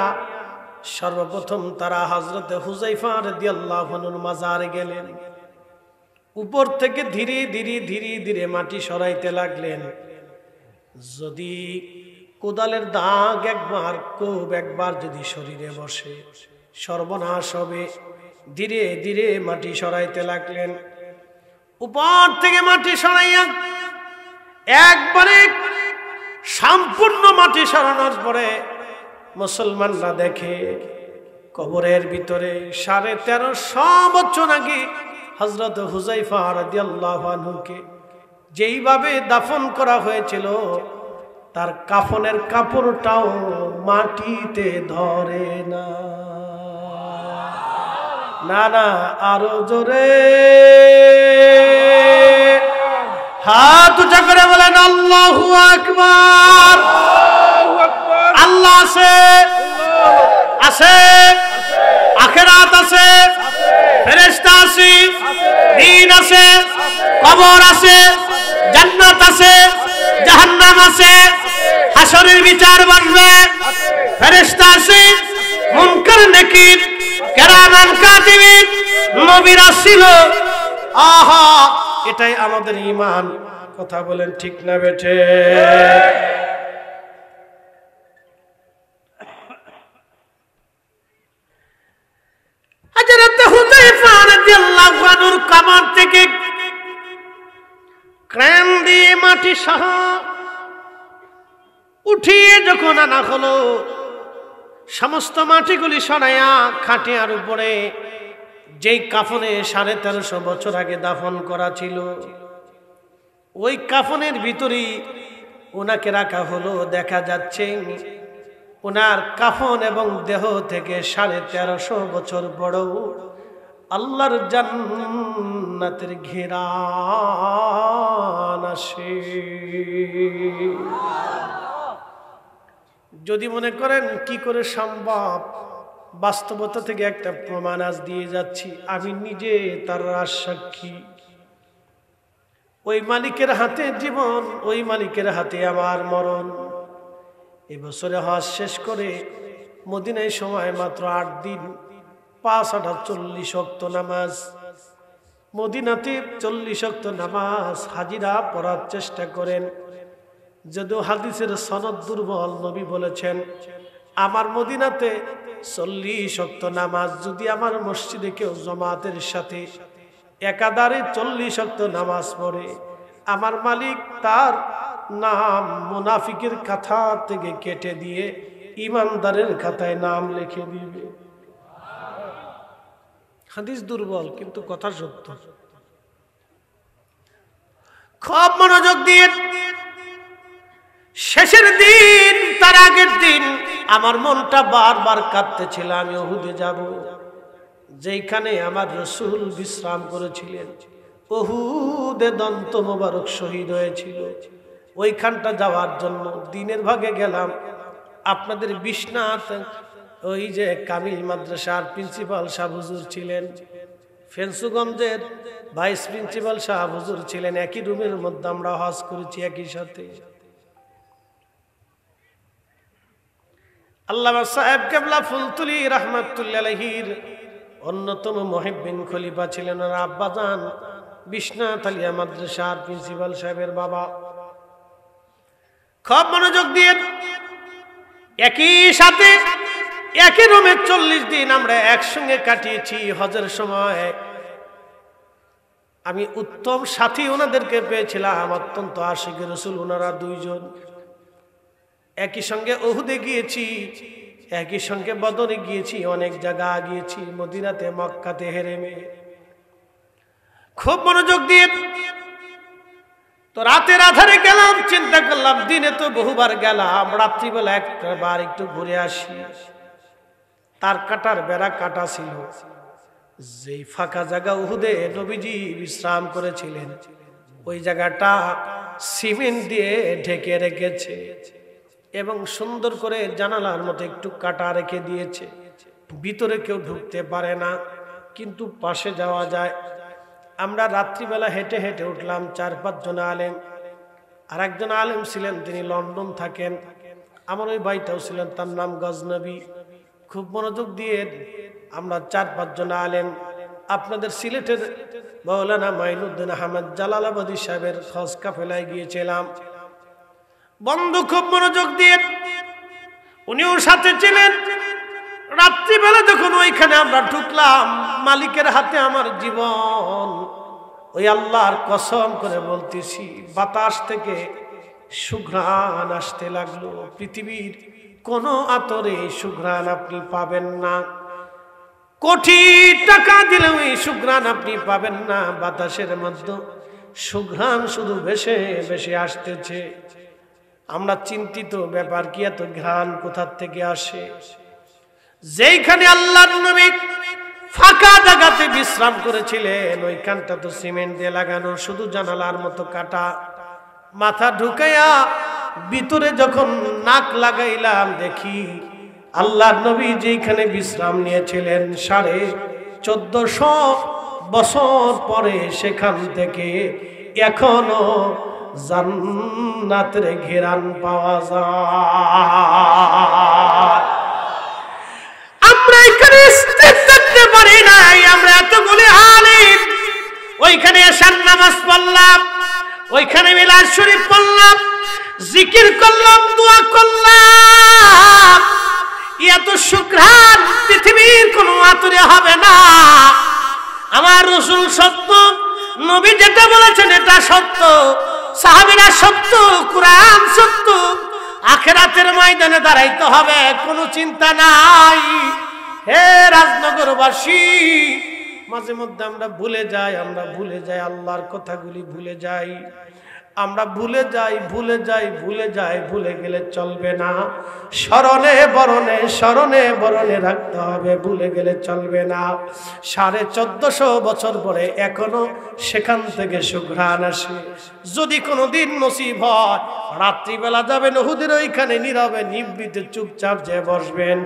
সর্বপ্রথম তারা হযরতে হুযায়ফা রাদিয়াল্লাহু আনহুর মাজারে গেলেন। উপর থেকে ধীরে ধীরে ধীরে ধীরে মাটি সরাইতে লাগলেন। যদি কোদালের দাগ একবার কোব একবার যদি শরীরে বসে সর্বনাশ হবে। ধীরে ধীরে মাটি সরাইতে লাগলেন। উপর থেকে মাটি সরাইয়া একবারে সম্পূর্ণ মাটি সরানোর পরে মুসলমানরা দেখে কবরের ভিতরে 1350 বছর আগে হযরত হুযায়ফা রাদিয়াল্লাহু আনহুকে যেইভাবে দাফন করা হয়েছিল তার কাফনের কাপড়টাও মাটিতে ধরে না। না না, আরো জোরে হাত উঁচা করে বলেন আল্লাহু আকবার। আল্লাহ আছে, আছে, আখিরাত আছে, ফেরেশতা আছে, দ্বীন আছে, কবর আছে, জান্নাত আছে, জাহান্নাম আছে, হাসরের বিচার বসবে, ফেরেশতা আছে, মুনকার নাকির, কিরামান কাতিবিন, নবীরা ছিল। আহা, এটাই আমাদের ঈমান। কথা বলেন ঠিক না বেঠে? হযরত হুযায়ফা রাদিয়াল্লাহু আনহুর কবর থেকে ক্রেন দিয়ে মাটি সহ উঠিয়ে যখন আনা হলো, সমস্ত মাটিগুলি সরাইয়া খাটিয়ার উপরে যেই কাফনে 1350 বছর আগে দাফন করা ছিল ওই কাফনের ভিতরেই ওনাকে রাখা হলো। দেখা যাচ্ছে ওনার কাফন এবং দেহ থেকে 1350 বছর বড় আল্লাহর জান্নাতের ঘেরান আসে। যদি মনে করেন কি করে সম্ভব, বাস্তবতা থেকে একটা প্রমাণ আজ দিয়ে যাচ্ছি, আমি নিজে তার সাক্ষী। ওই মালিকের হাতে জীবন, ওই মালিকের হাতে আমার মরণ। এবছরে হজ শেষ করে মদিনায় সময় মাত্র 8 দিন, 5 8 40 ওয়াক্ত নামাজ। মদিনাতে 40 ওয়াক্ত নামাজ হাজিরা পড়ার চেষ্টা করেন। যদিও হাদিসের সনদ দুর্বল, নবী বলেছেন আমার মদিনাতে 40 ওয়াক্ত নামাজ যদি আমার মসজিদে কেউ জামাতের সাথে একাধারে 40 ওয়াক্ত নামাজ পড়ে, আমার মালিক তার নাম মুনাফিকের খাতা থেকে কেটে দিয়ে ইমানদারের খাতায় নাম লিখে দিবে। হাদিস দুর্বল কিন্তু কথা সত্য। খুব মনোযোগ দিয়ে শেষের দিন, তার আগের দিন আমার মনটা বারবার কাঁদতেছিল আমি উহুদে যাব, যেখানে আমার রাসূল বিশ্রাম করেছিলেন। উহুদে দন্ত মোবারক শহীদ হয়েছিল। ওইখানটা যাওয়ার জন্য দিনের ভাগে গেলাম। আপনাদের বিশ্বনাথ ওই যে কামিল মাদ্রাসার প্রিন্সিপাল সাহেব হুজুর ছিলেন, ফেন্সুগঞ্জের ভাইস প্রিন্সিপাল সাহেব হুজুর ছিলেন। একই রুমের মধ্যে আমরা হজ করেছি একই সাথে। আল্লামা সাহেব কেবলা ফুলতুলি রাহমাতুল্লাহি আলাইহির অন্যতম মুহিব্বিন খলিফা ছিলেন ওনার আব্বাজান বিশ্বনাথ আলিয়া মাদ্রাসার প্রিন্সিপাল সাহেবের বাবা। খুব মনোযোগ দিয়ে একই সাথে একই রুমে 40 দিন আমরা একসঙ্গে কাটিয়েছি হজের সময়। আমি উত্তম সাথী ওনাদেরকে পেয়েছিলাম, অত্যন্ত আশিকে রাসূল ওনারা 2 জন। একই সঙ্গে উহুদে গিয়েছি, একই সঙ্গে বদরে গিয়েছি, অনেক জায়গা গিয়েছি, মদিনাতে, মক্কাতে, হেরেমে। খুব মনোযোগ দিয়ে তো রাতের আধারে গেলাম, চিন্তা করলাম দিনে তো বহুবার গেলাম, রাত্রিবেলা একবার একটু ঘুরে আসি। তার কাটার বেড়া কাটা ছিল, যেই ফাঁকা জায়গা উহুদে নবীজি বিশ্রাম করেছিলেন ওই জায়গাটা সিমেন্ট দিয়ে ঢেকে রেখেছে। এবং সুন্দর করে জানালার মতো একটু কাটা রেখে দিয়েছে, ভিতরে কেউ ঢুকতে পারে না, কিন্তু পাশে যাওয়া যায়। আমরা রাত্রিবেলা হেঁটে হেঁটে উঠলাম, 4-5 জন আলেম। আর একজন আলেম ছিলেন, তিনি লন্ডন থাকেন। আমার ওই ভাইটাও ছিলেন, তার নাম গজনবী। খুব মনোযোগ দিয়ে আমরা 4-5 জন আলেম আপনাদের সিলেটের মাওলানা মাইনুদ্দিন আহমদ জালালাবাদী সাহেবের খোঁজ কাফেলায় গিয়েছিলাম। বন্ধু খুব মনোযোগ দিয়ে, উনিও সাথে ছিলেন। রাত্রিবেলা যখন ওইখানে আমরা ঢুকলাম, মালিকের হাতে আমার জীবন। ওই আল্লাহর কসম করে বলতেছি, বাতাস থেকে সুঘ্রাণ আসতে লাগলো। পৃথিবীর কোন আতরে সুঘ্রাণ আপনি পাবেন না, কোটি টাকা দিলেও এই সুঘ্রাণ আপনি পাবেন না। বাতাসের মধ্যে সুঘ্রাণ শুধু ভেসে ভেসে আসতেছে। আমরা চিন্তিত, ব্যাপার কি, এত ঘ্রাণ কোথা থেকে আসে? যেইখানে আল্লাহর নবী ফাঁকা জায়গাতে বিশ্রাম করেছিলেন, ওইখানটা তো সিমেন্ট দিয়ে লাগানো, শুধু জানালার মতো কাটা। মাথা ঢুকাইয়া ভিতরে যখন নাক লাগাইলাম, দেখি আল্লাহর নবী যেখানে বিশ্রাম নিয়েছিলেন 1450 বছর পরে, সেখান থেকে এখনো জান্নাতের ঘেরান পাওয়া যায়। আমরা এখানে স্থির থাকতে পারি নাই, আমরা এতগুলি আলেম ওইখানে এশার নামাজ পড়লাম, ওইখানে মিলাদ শরীফ পড়লাম, জিকির করলাম, দোয়া করলাম। এত সুঘ্রাণ পৃথিবীর কোনো আতরে হবে না। আমার রাসূল সত্য, নবী যেটা বলেছেন এটা সত্য, সাহাবীরা সত্য, কুরআন সত্য। আখিরাতের ময়দানে দাঁড়াইতে হবে, কোনো চিন্তা নাই। হে রাজনগরবাসী, মাঝে মধ্যে আমরা ভুলে যাই আল্লাহর কথাগুলি ভুলে যাই। আমরা ভুলে যাই, ভুলে গেলে চলবে না। স্মরণে বরণে রাখতে হবে, ভুলে গেলে চলবে না। 1450 বছর পরে এখনো সেখান থেকে সুঘ্রাণ আসে। যদি কোনোদিন নসিব হয়, রাত্রিবেলা যাবেন উহুদের ওইখানে, নীরবে নিভৃতে চুপচাপ যে বসবেন,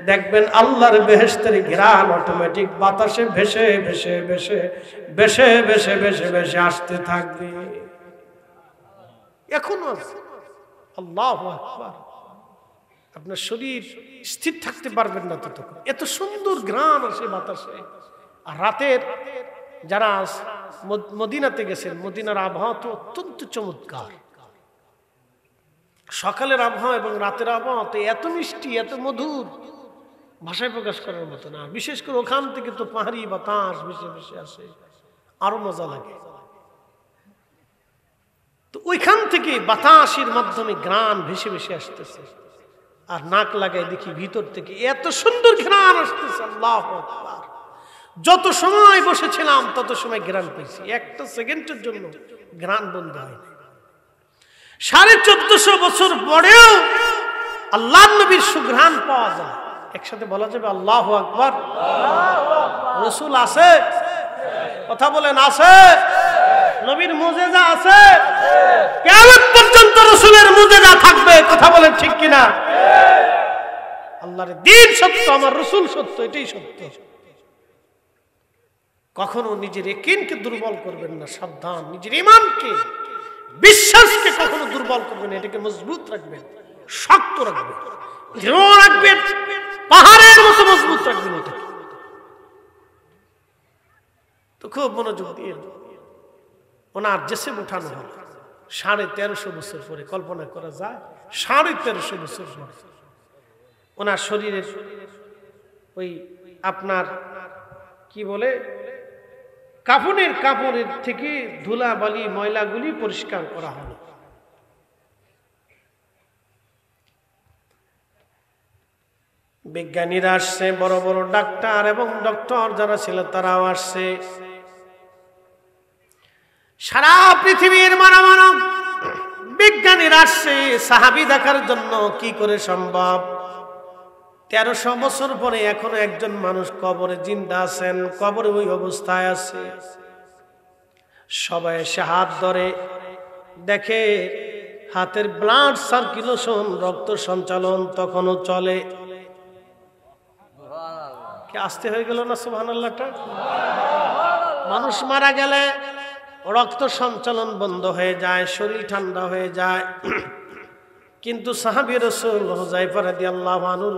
দেখবেন আল্লাহর বেহেশতের ঘ্রাণ অটোমেটিক বাতাসে ভেসে ভেসে ভেসে ভেসে ভেসে ভেসে ভেসে আসতে থাকবে। এখনো আল্লাহু আকবার। আপনার শরীর স্থির থাকতে পারবেন না ততক্ষণ, এত সুন্দর ঘ্রাণ আসে বাতাসে। আর রাতের যারা মদিনাতে গেছেন, মদিনার আবহাওয়া তো অত্যন্ত চমৎকার। সকালের আবহাওয়া এবং রাতের আবহাওয়া তো এত মিষ্টি, এত মধুর, ভাষায় প্রকাশ করার মতো না। বিশেষ করে ওখান থেকে তো পাহাড়ি বাতাস ভেসে ভেসে আসে, আরো মজা লাগে। তো ওইখান থেকে বাতাসের মাধ্যমে ঘ্রাণ ভেসে ভেসে আসতেছে, আর নাক লাগাই দেখি ভিতর থেকে এত সুন্দর ঘ্রাণ আসতেছে। আল্লাহু আকবার। যত সময় বসেছিলাম তত সময় ঘ্রাণ পেয়েছি, একটা সেকেন্ডের জন্য ঘ্রাণ বন্ধ হয় না। 1450 বছর পরেও আল্লাহর নবীর সুঘ্রাণ পাওয়া যায়। একসাথে বলা যাবে আল্লাহু আকবার। রাসূল আছে, কথা বলেন আছে। নবীর মুজিজা আছে, কিয়ামত পর্যন্ত রাসূলের মুজিজা থাকবে, কথা বলেন ঠিক কিনা? আল্লাহর দ্বীন সত্য, আমার রাসূল সত্য, এটাই সত্য। কখনো নিজের ইয়াকিনকে দুর্বল করবেন না, সাবধান। নিজের ঈমানকে, বিশ্বাসকে কখনো দুর্বল করবেন না, এটাকে মজবুত রাখবেন, শক্ত রাখবেন, দৃঢ় রাখবেন, পাহাড়ের মতো মজবুত রাখবেন এটাকে। তো খুব মনোযোগ দিয়ে ওনার জেসে উঠানো হল 1350 বছর পরে। কল্পনা করা যায় 1350 বছর পরে ওনার শরীরের ওই আপনার কি বলে কাপড়ের থেকে ধুলাবালি ময়লাগুলি পরিষ্কার করা হলো। বিজ্ঞানীরা আসছে, বড় বড় ডাক্তার এবং ডক্টর যারা ছিল তারাও আসছে। সারা পৃথিবীর মানব বিজ্ঞানীরা আসছে সাহাবী দেখার জন্য। কি করে সম্ভব? 1300 বছর পরে এখনো একজন মানুষ কবরে জিন্দা আছেন, কবরে ওই অবস্থায় আছে। সবাই এসে হাত ধরে দেখে হাতের ব্লাড সার্কুলেশন, রক্ত সঞ্চালন তখনও চলে। কি আসতে হয়ে গেল না সুবহানাল্লাহটা? মানুষ মারা গেলে রক্ত সঞ্চালন বন্ধ হয়ে যায়, শরীর ঠান্ডা হয়ে যায়। কিন্তু সাহাবী রাসূল হুযায়ফা রাদিয়াল্লাহু আনহুর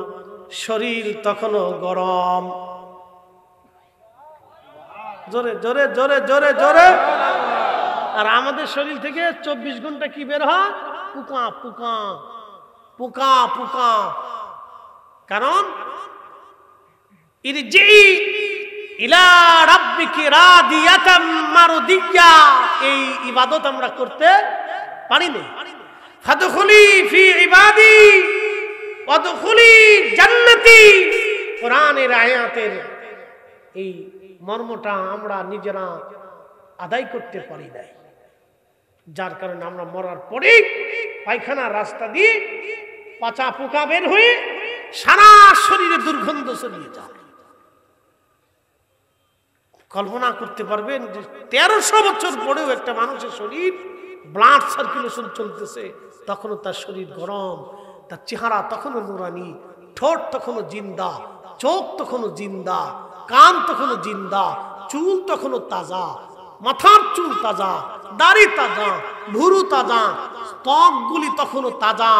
শরীর তখনও গরম। জোরে জোরে জোরে জোরে জোরে। আর আমাদের শরীর থেকে 24 ঘন্টা কি বের হয়? পোকা পোকা পোকা পোকা। কারণ ইরজি ইলা রাব্বিকি রাদিয়াতাম মারদিয়া, এই ইবাদত আমরা করতে পারি না। ফাদখুলি ফি ইবাদি ওয়াদখুলি জান্নাতি। কোরআনের আয়াতের এই মর্মটা আমরা নিজেরা আদায় করতে পারি নাই, যার কারণে আমরা মরার পরে পায়খানা রাস্তা দিয়ে পচা পোকা বের হয়ে সারা শরীরে দুর্গন্ধ ছড়িয়ে যায়। কল্পনা করতে পারবেন যে 1300 বছর পরেও একটা মানুষের শরীর ব্লাড সার্কুলেশন চলতেছে, তখনও তার শরীর গরম, তার চেহারা তখনও নুরানি, ঠোঁট তখনও জিন্দা, চোখ তখনও জিন্দা, কান তখনও জিন্দা, চুল তখনও তাজা, মাথার চুল তাজা, দাড়ি তাজা, ভুরু তাজা, ত্বকগুলি তখনও তাজা,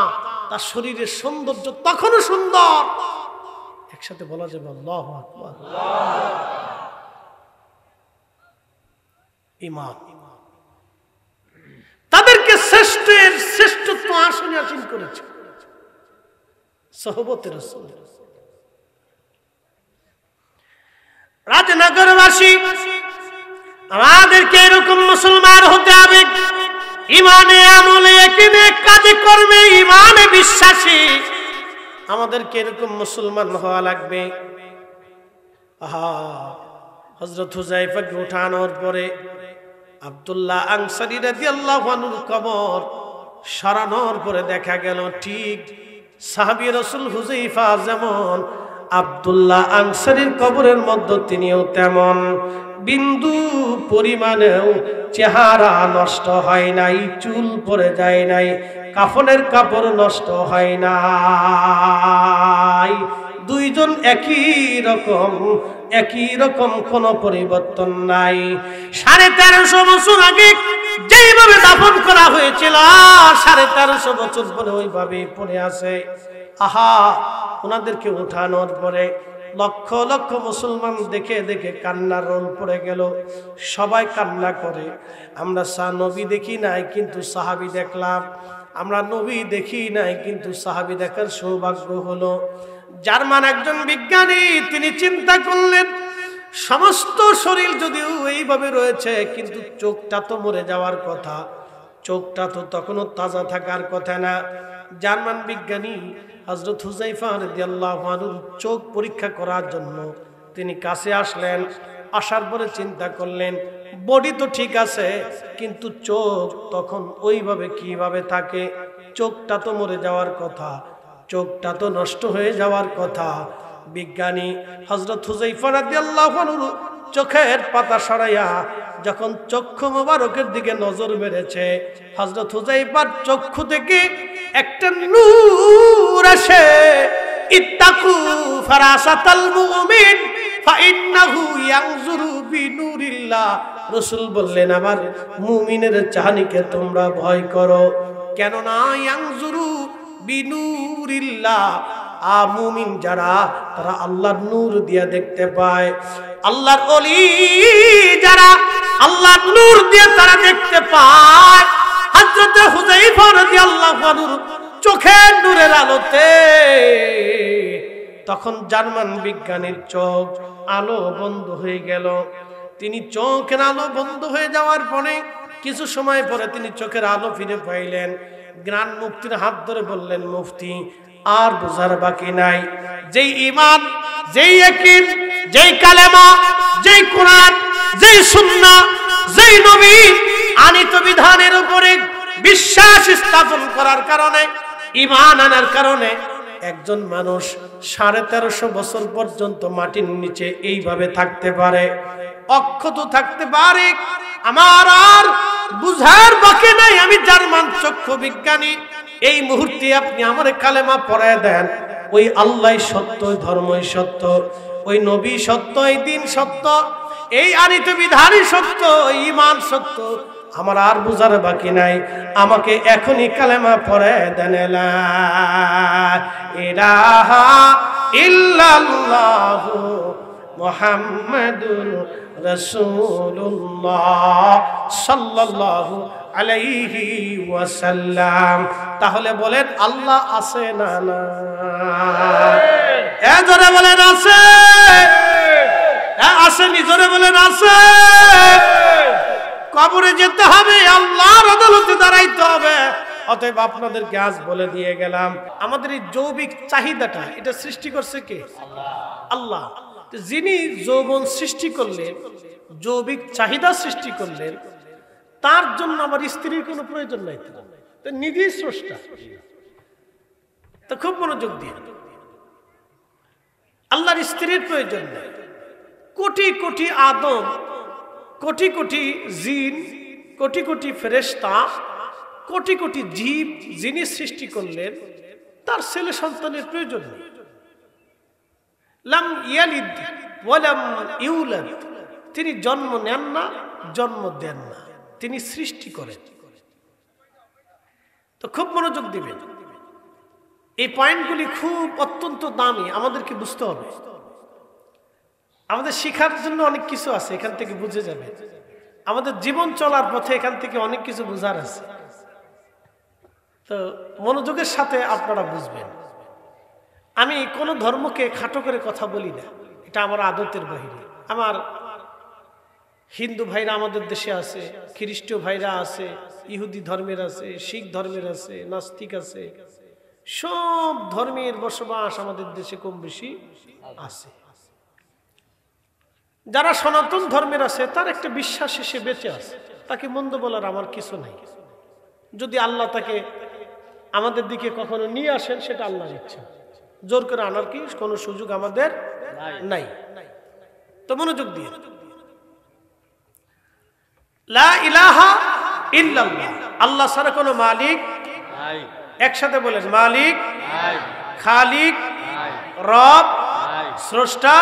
তার শরীরের সৌন্দর্য তখনও সুন্দর। একসাথে বলা যাবে আল্লাহু আকবার। ঈমান তাদেরকে শ্রেষ্ঠের শ্রেষ্ঠত্ব আসনে আসীন করেছে সহবতের রাসূল। রাজনগরবাসী আমাদেরকে এরকম মুসলমান হতে হবে, ইমানে আমলে একিনে কাজে কর্মে ইমানে বিশ্বাসী আমাদেরকে এরকম মুসলমান হওয়া লাগবে। আহা, হযরত হুযায়ফাকে উঠানোর পরে আব্দুল্লাহ আনসারী রাদিয়াল্লাহু আনহুর কবর সরানোর পরে দেখা গেল ঠিক সাহাবী রাসূল হুযায়ফা যেমন আব্দুল্লাহ আনসারীর কবরের মধ্যে তিনিও তেমন, বিন্দু পরিমাণেও চেহারা নষ্ট হয় নাই, চুল পড়ে যায় নাই, কাফনের কাপড় নষ্ট হয় নাই। দুইজন একই রকম কোনো পরিবর্তন নাই। 1350 বছর আগে যেইভাবে দাফন করা হয়েছিল 1350 বছর পরে ওইভাবেই পড়ে আছে। আহা, ওনাদেরকে উঠানোর পরে লক্ষ লক্ষ মুসলমান দেখে দেখে কান্নার রোল পড়ে গেল। সবাই কান্না করে। আমরা নবী দেখি নাই কিন্তু সাহাবী দেখলাম, আমরা নবী দেখি নাই কিন্তু সাহাবী দেখার সৌভাগ্য হলো। জার্মান একজন বিজ্ঞানী তিনি চিন্তা করলেন সমস্ত শরীর যদিও এইভাবে রয়েছে কিন্তু চোখটা তো মরে যাওয়ার কথা, চোখটা তো তখনও তাজা থাকার কথা না। জার্মান বিজ্ঞানী হযরত হুযায়ফা রাদিয়াল্লাহু আনহুর চোখ পরীক্ষা করার জন্য তিনি কাছে আসলেন। আসার পরে চিন্তা করলেন বডি তো ঠিক আছে কিন্তু চোখ তখন ওইভাবে কিভাবে থাকে, চোখটা তো মরে যাওয়ার কথা, চোখটা তো নষ্ট হয়ে যাওয়ার কথা। বিজ্ঞানী হযরত হুযায়ফা রাদিয়াল্লাহু আনহু চোখের পাতা সরাইয়া যখন চক্ষু মোবারকের দিকে নজর মেরেছে, হযরত হুযায়ফার চক্ষু থেকে একটা নূর আসে। ইত্তাকু ফারাসাতাল মুমিন ফাইন্নাহু ইয়ানজুরু বিনুরিল্লাহ। রাসূল বললেন আমার মুমিনের চাহনিকে তোমরা ভয় করো, কেননা ইয়ানজুরু বিনুরিল্লাহ, মুমিন যারা তারা আল্লাহর নূর দিয়ে দেখতে পায়। আল্লাহর ওলি যারা আল্লাহর নূর দিয়ে তারা দেখতে পায়। হযরত হুযায়ফা রাদিয়াল্লাহু আনহু চোখের নূরের আলোতে তখন জার্মান বিজ্ঞানীর চোখ আলো বন্ধ হয়ে গেল। তিনি চোখের আলো বন্ধ হয়ে যাওয়ার পরে কিছু সময় পরে তিনি চোখের আলো ফিরে পাইলেন। গ্রান মুফতির হাত ধরে বললেন মুফতি আর বোঝার বাকি নাই, যেই ঈমান, যেই ইয়াকিন, যেই কালেমা, যেই কোরআন, যেই সুন্নাহ, যেই নবী আনিত বিধানের উপরে বিশ্বাস স্থাপন করার কারণে, ঈমান আনার কারণে একজন মানুষ 1350 বছর পর্যন্ত মাটির নিচে এইভাবে থাকতে পারে। অক্ষত থাকতে পারে। আমার আর বুঝার বাকি নাই, আমি জার্মান চক্ষু বিজ্ঞানী। এই মুহূর্তে আপনি আমার কালেমা পড়ায় দেন, ওই আল্লাহ সত্য, ওই ধর্মই সত্য, ওই নবী সত্য, এই দিন সত্য, এই আনিত বিধানই সত্য, ঈমান সত্য। আমার আর বুঝার বাকি নাই, আমাকে এখনই কালেমা পড়ায় দেন। লা ইলাহা ইল্লাল্লাহু মুহাম্মাদুর রাসূলুল্লাহ সাল্লাল্লাহু আলাইহি ওয়াসাল্লাম। তাহলে বলেন আল্লাহ আছে না না? এ জোরে বলেন আছে, আছে নি? জোরে বলেন আছে। কবরে যেতে হবে, আল্লাহর আদালতে দাঁড়াইতে হবে। অতএব আপনাদেরকে আজ বলে দিয়ে গেলাম, আমাদের এই যৌবিক চাহিদাটা এটা সৃষ্টি করছে কে? আল্লাহ। যিনি যৌবন সৃষ্টি করলেন, যৌবিক চাহিদা সৃষ্টি করলেন, তার জন্য আমার স্ত্রীর কোনো প্রয়োজন নাই, তো নিজেই স্রষ্টা। তো খুব মনোযোগ দিয়ে, আল্লাহর স্ত্রীর প্রয়োজন নেই। কোটি কোটি আদম, কোটি কোটি জিন, কোটি কোটি ফেরেশতা, কোটি কোটি জীব যিনি সৃষ্টি করলেন, তার ছেলে সন্তানের প্রয়োজন নেই। লাম ইয়ালিদ ওয়া লাম ইউলাদ, তিনি জন্ম নেন না, জন্ম দেন না, তিনি সৃষ্টি করেন। তো খুব মনোযোগ দিবেন, এই পয়েন্টগুলি খুব অত্যন্ত দামি, আমাদেরকে বুঝতে হবে। আমাদের শিখার জন্য অনেক কিছু আছে, এখান থেকে বুঝে যাবে। আমাদের জীবন চলার পথে এখান থেকে অনেক কিছু বোঝার আছে। তো মনোযোগের সাথে আপনারা বুঝবেন। আমি কোনো ধর্মকে খাটো করে কথা বলি না, এটা আমার আদতের বাহিরে। আমার হিন্দু ভাইরা আমাদের দেশে আছে, খ্রিস্টীয় ভাইরা আছে, ইহুদি ধর্মের আছে, শিখ ধর্মের আছে, নাস্তিক আছে, সব ধর্মের বসবাস আমাদের দেশে কম বেশি আছে। যারা সনাতন ধর্মের আছে, তার একটা বিশ্বাস সে বেঁচে আছে, তাকে মন্দ বলার আমার কিছু নাই। যদি আল্লাহ তাকে আমাদের দিকে কখনো নিয়ে আসেন, সেটা আল্লাহর ইচ্ছা, জোর করে আনার কি কোনো সুযোগ আমাদের নাই। তো মনোযোগ দিয়ে, লা ইলাহা ইল্লাল্লাহ, আল্লাহ ছাড়া কোনো মালিক নাই। একসাথে বলেন, মালিক নাই, খালিক নাই, রব নাই, স্রষ্টা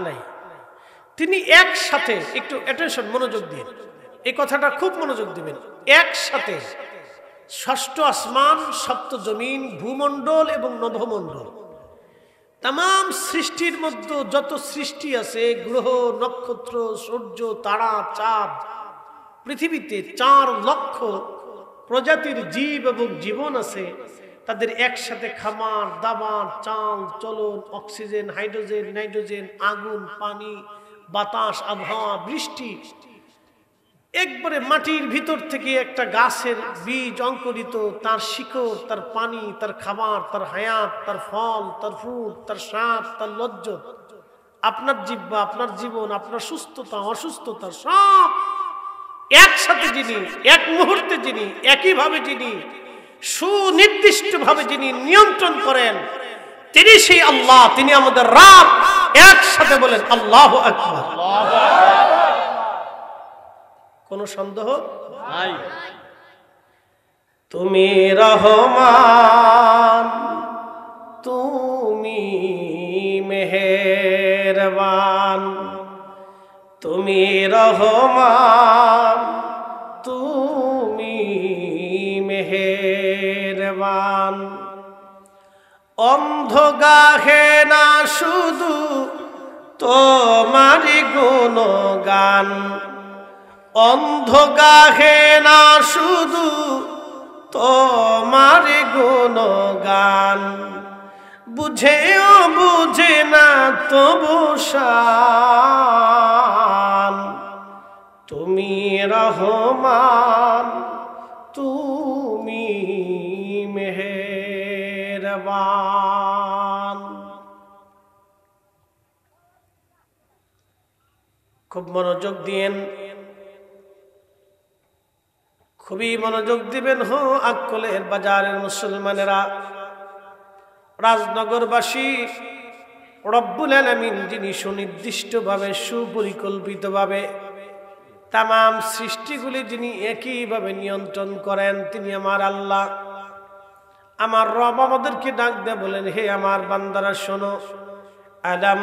নাই। তিনি একসাথে, একটু অ্যাটেনশন, মনোযোগ দিয়ে এই কথাটা খুব মনোযোগ দিবেন। একসাথে ষষ্ঠ আসমান, সপ্ত জমিন, ভূমণ্ডল এবং নভমণ্ডল, তাম সৃষ্টির মধ্যে যত সৃষ্টি আছে, গ্রহ, নক্ষত্র, সূর্য, তারা, চাঁদ, পৃথিবীতে 4 লক্ষ প্রজাতির জীব এবং জীবন আছে। তাদের একসাথে খাবার, দাবার, চাল, চলন, অক্সিজেন, হাইড্রোজেন, নাইট্রোজেন, আগুন, পানি, বাতাস, আবহাওয়া, বৃষ্টি, একবারে মাটির ভিতর থেকে একটা গাছের বীজ অঙ্কুরিত, তার শিকড়, তার পানি, তার খাবার, তার হায়াত, তার ফল, তার ফুল, তার স্বাদ, তার লজ্জত, আপনার জিহ্বা, আপনার জীবন, আপনার সুস্থতা, অসুস্থতা, সব একসাথে যিনি, এক মুহূর্তে যিনি, একইভাবে যিনি, সুনির্দিষ্টভাবে যিনি নিয়ন্ত্রণ করেন, তিনি সেই আল্লাহ, তিনি আমাদের রব। একসাথে বলেন আল্লাহু আকবার। কোনো সন্দেহ নাই। তুমি রহমান, তুমি মেহেরবান, তুমি রহমান, তুমি মেহেরবান। অন্ধ গাহে না শুধু তোমারি গুণগান, অন্ধ গাহে না শুধু তোমারি গুণগান, বুঝেও বুঝে না তবু শান। তুমি রহমান, তুমি মেহেরবান। খুব মনোযোগ দিয়েন, খুবই মনোযোগ দিবেন। আক্কলের বাজারের মুসলমানেরা, রাজনগরবাসী, রব্বুল আলামিন যিনি সুনির্দিষ্টভাবে সুপরিকল্পিতভাবে তামাম সৃষ্টিগুলি যিনি একইভাবে নিয়ন্ত্রণ করেন তিনি আমার আল্লাহ। আমার রব আমাদেরকে ডাক দিয়ে বলেন, হে আমার বান্দারা শোনো, আলাম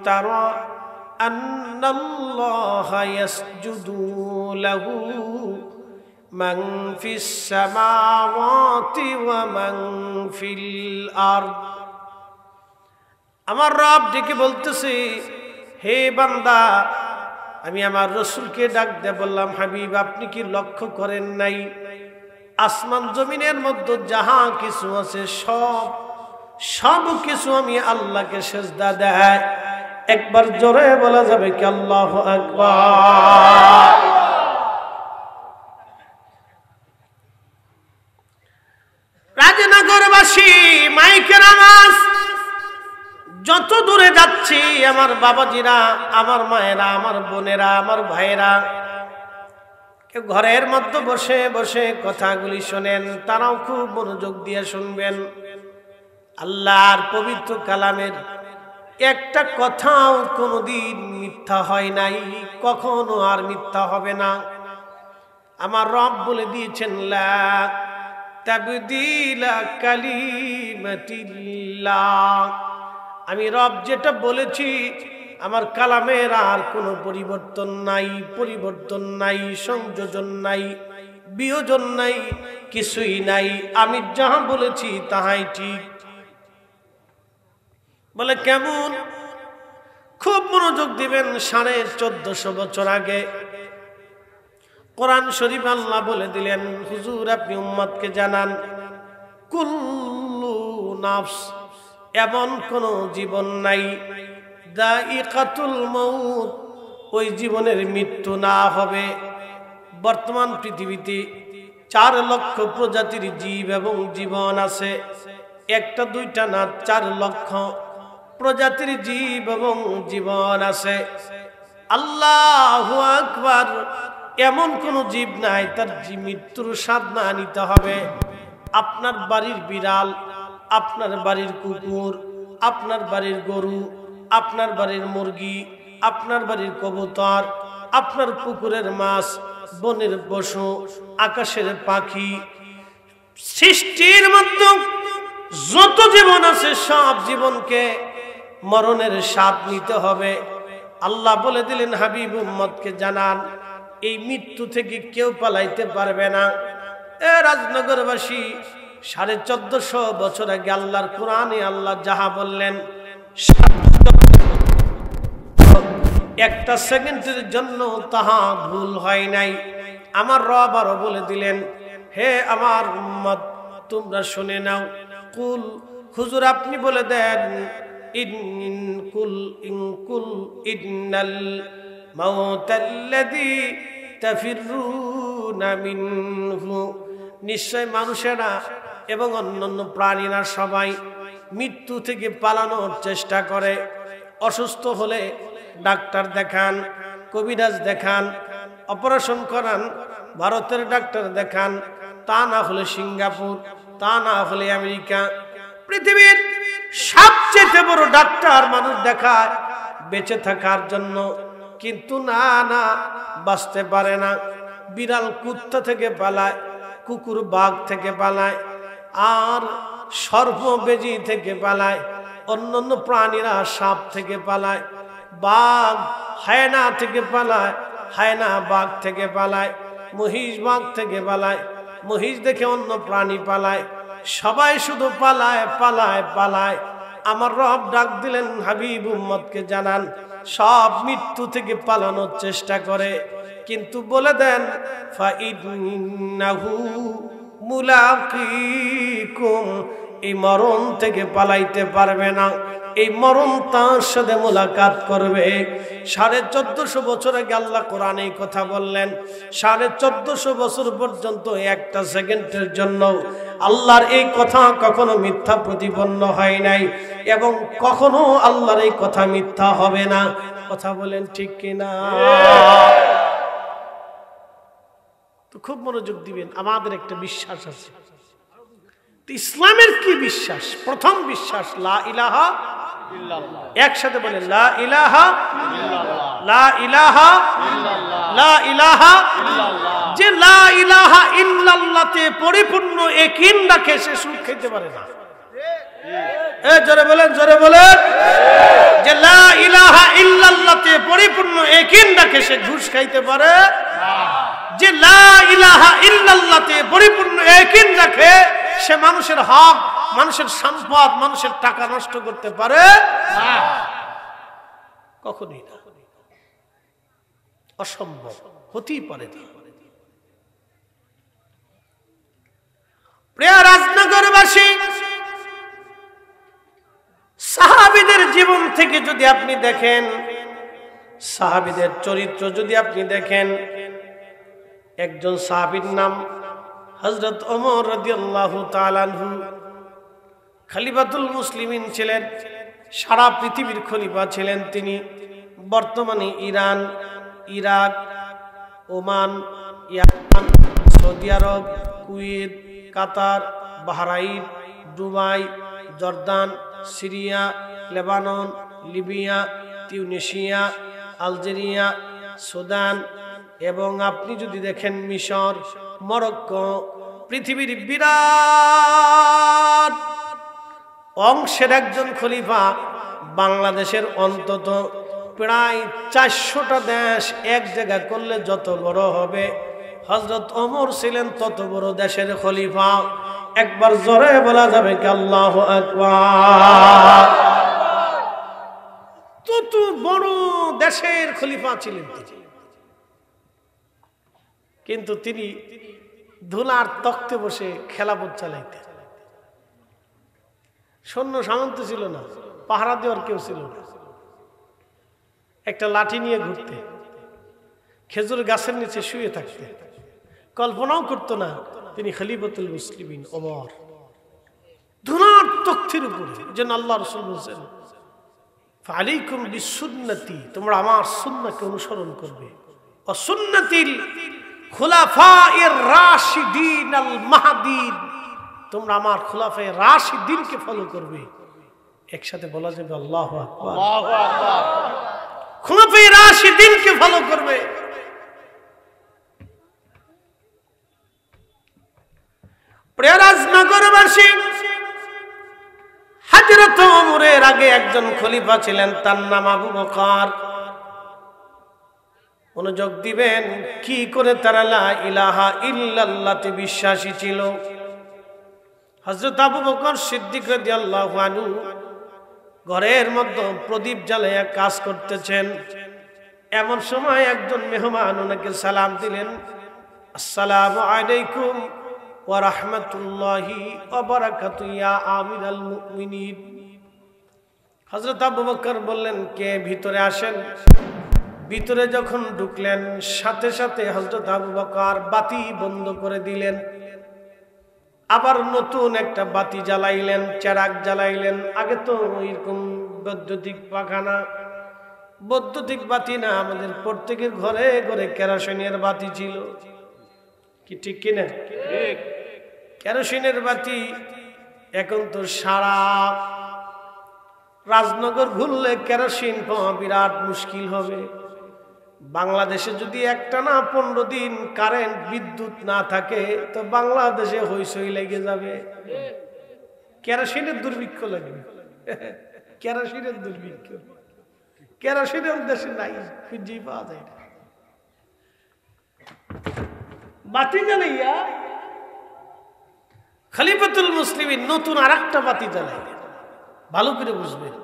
তারা আন্নাল্লাহা ইয়াসজুদু লাহু মান ফিস সামাওয়াতি ওয়া মান ফিল আরদ। আমার রব ডেকে বলতেছে, হে বান্দা, আমি আমার রসুলকে ডাক দিয়ে বললাম, হাবিব আপনি কি লক্ষ্য করেন নাই আসমান জমিনের মধ্যে যাহা কিছু আছে সব কিছু আমি আল্লাহকে সেজদা দেয়। একবার জোরে বলা যাবে কি আল্লাহু আকবার। রাজনগরবাসী মাইকের আওয়াজ যত দূরে যাচ্ছি, আমার বাবাজিরা, আমার মায়েরা, আমার বোনেরা, আমার ভাইয়েরা, কেউ ঘরের মধ্যে বসে বসে কথাগুলি শোনেন, তারাও খুব মনোযোগ দিয়ে শুনবেন। আল্লাহর পবিত্র কালামের একটা কথাও কোনোদিন মিথ্যা হয় নাই, কখনো আর মিথ্যা হবে না। আমার রব বলে দিয়েছেন, লা তাবদীলা কালিমাতিল্লাহ। আমি রব যেটা বলেছি আমার কালামের আর কোনো পরিবর্তন নাই, সংযোজন নাই, বিয়োজন নাই, কিছুই নাই। আমি যাহা বলেছি তাহাই ঠিক। বলে কেমন? খুব মনোযোগ দিবেন। 1450 বছর আগে কোরআন শরীফ আল্লাহ বলে দিলেন, হুজুর আপনি উম্মতকে জানান, কুল্লু নাফস, এমন কোন জীবন নাই, দাইকাতুল মউত, ওই জীবনের মৃত্যু না হবে। বর্তমান পৃথিবীতে 4 লক্ষ প্রজাতির জীব এবং জীবন আছে, একটা দুইটা না, 4 লক্ষ প্রজাতির জীব এবং জীবন আছে। আল্লাহু আকবার। এমন কোন জীব নাই তার মৃত্যুর স্বাদ না নিতে হবে। আপনার বাড়ির বিড়াল, আপনার বাড়ির কুকুর, আপনার বাড়ির গরু, আপনার বাড়ির মুরগি, আপনার বাড়ির কবুতর, আপনার পুকুরের মাছ, বনের পশু, আকাশের পাখি, সৃষ্টির মধ্যে যত জীবন আছে সব জীবনকে মরণের স্বাদ নিতে হবে। আল্লাহ বলে দিলেন, হাবিব উম্মতকে জানান, এই মৃত্যু থেকে কেউ পালাইতে পারবে না। এ রাজনগরবাসী, 1450 বছর আগে আল্লাহর কোরআনে আল্লাহ যাহা বললেন, একটা সেকেন্ডের জন্য তাহা ভুল হয় নাই। আমার রব আরো বলে দিলেন, হে আমার উম্মত তোমরা শুনে নাও, কুল, হুজুর আপনি বলে দেন, ইন্নাল মাউতাল্লাযী তাফিরুনা মিনহু, নিশ্চয় মানুষেরা এবং অন্যান্য প্রাণীরা সবাই মৃত্যু থেকে পালানোর চেষ্টা করে। অসুস্থ হলে ডাক্তার দেখান, কবিরাজ দেখান, অপারেশন করান, ভারতের ডাক্তার দেখান, তা না হলে সিঙ্গাপুর, তা না হলে আমেরিকা। পৃথিবীর সবচেয়ে বড় ডাক্তার মানুষ দেখায় বেঁচে থাকার জন্য, কিন্তু না, বাঁচতে পারে না। বিড়াল কুত্তা থেকে পালায়, কুকুর বাঘ থেকে পালায়, আর সর্প বেজি থেকে পালায়, অন্যান্য প্রাণীরা সাপ থেকে পালায়, বাঘ হায়না থেকে পালায়, হায়না বাঘ থেকে পালায়, মহিষ বাঘ থেকে পালায়, মহিষ দেখে অন্য প্রাণী পালায়, সবাই শুধু পালায় পালায় পালায়। আমার রব ডাক দিলেন, হাবিব উম্মতকে জানান, সব মৃত্যু থেকে পালানোর চেষ্টা করে, কিন্তু বলে দেন, ফাইন্নাহু মুলাকিকুম, এই মরণ থেকে পালাইতে পারবে না, এই মরণ তার সাথে মুলাকাত করবে। 1450 বছর আগে আল্লাহ কোরআনে এই কথা বললেন। 1450 বছর পর্যন্ত একটা সেকেন্ডের জন্য আল্লাহর এই কথা কখনো মিথ্যা প্রতিপন্ন হয় নাই, এবং কখনো আল্লাহর এই কথা মিথ্যা হবে না। কথা বলেন ঠিক কিনা? তো খুব মনোযোগ দিবেন। আমাদের একটা বিশ্বাস আছে। ইসলামের কি বিশ্বাস? প্রথম বিশ্বাস লা ইলাহা একসাথে বলে লা ইলাহা লা ইলাহা লা ইলাহা যে লা ইলাহা ইল্লাল্লাহতে পরিপূর্ণ ইয়াকিন রাখে সে সুদ খেতে পারে না। জোরে বলেন যে লা ইলাহা ইল্লাল্লাহতে পরিপূর্ণ ইয়াকিন রাখে সে ঘুষ খাইতে পারে না। যে লা ইলাহা ইল্লাল্লাহতে পরিপূর্ণ ইয়াকিন রাখে সে মানুষের হক, মানুষের সম্পদ, মানুষের টাকা নষ্ট করতে পারে না, কখনোই না, অসম্ভব, হতেই পারে না। প্রিয় রাজনগরবাসী, সাহাবীদের জীবন থেকে যদি আপনি দেখেন, সাহাবীদের চরিত্র যদি আপনি দেখেন, একজন সাহাবীর নাম হযরত ওমর রাদিয়াল্লাহু তাআলা আনহু, খলিফাতুল মুসলিমিন ছিলেন, সারা পৃথিবীর খলিফা ছিলেন তিনি। বর্তমানে Iran, Iraq, Oman, Yemen, Saudi Arab, Kuwait, Qatar, Bahrain, Dubai, Jordan, Syria, Lebanon, Libya, Tunisia, Algeria, Sudan এবং আপনি যদি দেখেন মিশর, মরক্কো, পৃথিবীর বিরাট অংশের একজন খলিফা। বাংলাদেশের অন্তত প্রায় 400টা দেশ এক জায়গা করলে যত বড় হবে, হযরত ওমর ছিলেন তত বড় দেশের খলিফা। একবার জোরে বলা যাবে কি আল্লাহু আকবার? তত বড় দেশের খলিফা ছিলেন তিনি। কিন্তু তিনি ধুলার তখ্তে বসে খেলাপথ চালাইতেন। সৈন্য সামন্ত ছিল না, পাহারা দেওয়ার কেউ ছিল না, একটা লাঠি নিয়ে ঘুরতে, খেজুর গাছের নিচে শুয়ে থাকতে, কল্পনাও করতো না তিনি খলিফাতুল মুসলিমিন ওমর। ধুলার তখ্তের উপরে যেন আল্লাহ রাসূল বলেন, ফালাইকুম বিসুন্নতি, তোমরা আমার সুন্নাহকে অনুসরণ করবে, ও সুন্নাতিল খুলাফায়ে রাশিদিন আল মাহদিন, তোমরা আমার খুলাফায়ে রাশিদিনকে ফলো করবে। একসাথে বলা যাবে আল্লাহু আকবার, আল্লাহু আকবার। খুলাফায়ে রাশিদিনকে ফলো করবে। প্রিয় রাজনগরবাসী, হযরত ওমরের আগে একজন খলিফা ছিলেন, তার নাম আবু বকর। মনোযোগ দিবেন, কি করে তারা লা ইলাহা ইল্লাল্লাহতে বিশ্বাসী ছিল। হযরত আবু বকর সিদ্দিক রাদিয়াল্লাহু আনহু ঘরের মধ্যে প্রদীপ জ্বালায়া কাজ করতেছেন। এমন সময় একজন মেহমান ওনাকে সালাম দিলেন, আসসালামু আলাইকুম ওয়া রাহমাতুল্লাহি ওয়া বারাকাতুহু ইয়া আমিরাল মুমিনিন। হযরত আবু বকর বললেন, কে? ভিতরে আসেন। ভিতরে যখন ঢুকলেন, সাথে সাথে হযরত আবু বকর বাতি বন্ধ করে দিলেন, আবার নতুন একটা বাতি জ্বালাইলেন, চেরাগ জ্বালাইলেন। আগে তো এরকম বৈদ্যুতিক পাখানা, বৈদ্যুতিক বাতি না, আমাদের প্রত্যেকের ঘরে ঘরে কেরোসিনের বাতি ছিল, কি ঠিক কিনা? ঠিক। কেরোসিনের বাতি। এখন তো সারা রাজনগর ঘুরলে কেরোসিন পাওয়া বিরাট মুশকিল হবে। বাংলাদেশে যদি একটানা 15 দিন কারেন্ট বিদ্যুৎ না থাকে তো বাংলাদেশে হইচই লেগে যাবে, কেরোসিনের দুর্ভিক্ষ লাগবে। কেরোসিনের দুর্ভিক্ষ, কেরোসিনের দেশে নাই, খুঁজেই পাওয়া যায় না। বাতি জ্বালাইয়া খলিফাতুল মুসলিমিন নতুন আরেকটা বাতি জ্বালাইলেন। ভালো করে বুঝবেন,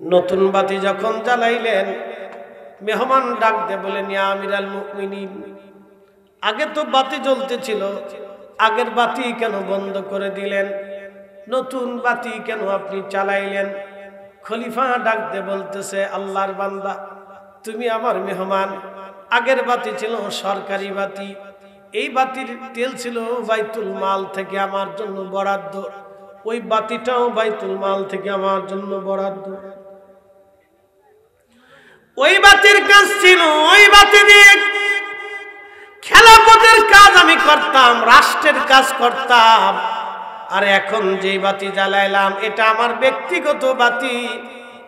নতুন বাতি যখন জ্বালাইলেন, মেহমান ডাক দিয়ে বলেন, ইয়া আমিরাল মুমিনিন, আগে তো বাতি জ্বলতেছিল, আগের বাতি কেন বন্ধ করে দিলেন? নতুন বাতি কেন আপনি চালাইলেন? খলিফা ডাক দিয়ে বলতেছে, আল্লাহর বান্দা, তুমি আমার মেহমান। আগের বাতি ছিল সরকারি বাতি, এই বাতির তেল ছিল বাইতুল মাল থেকে আমার জন্য বরাদ্দ, ওই বাতিটাও বাইতুল মাল থেকে আমার জন্য বরাদ্দ। ওই বাতির কাজ ছিল, ওই বাতি দিয়ে খেলাপথের কাজ আমি করতাম, রাষ্ট্রের কাজ করতাম। আর এখন যেই বাতি জ্বালাইলাম এটা আমার ব্যক্তিগত বাতি,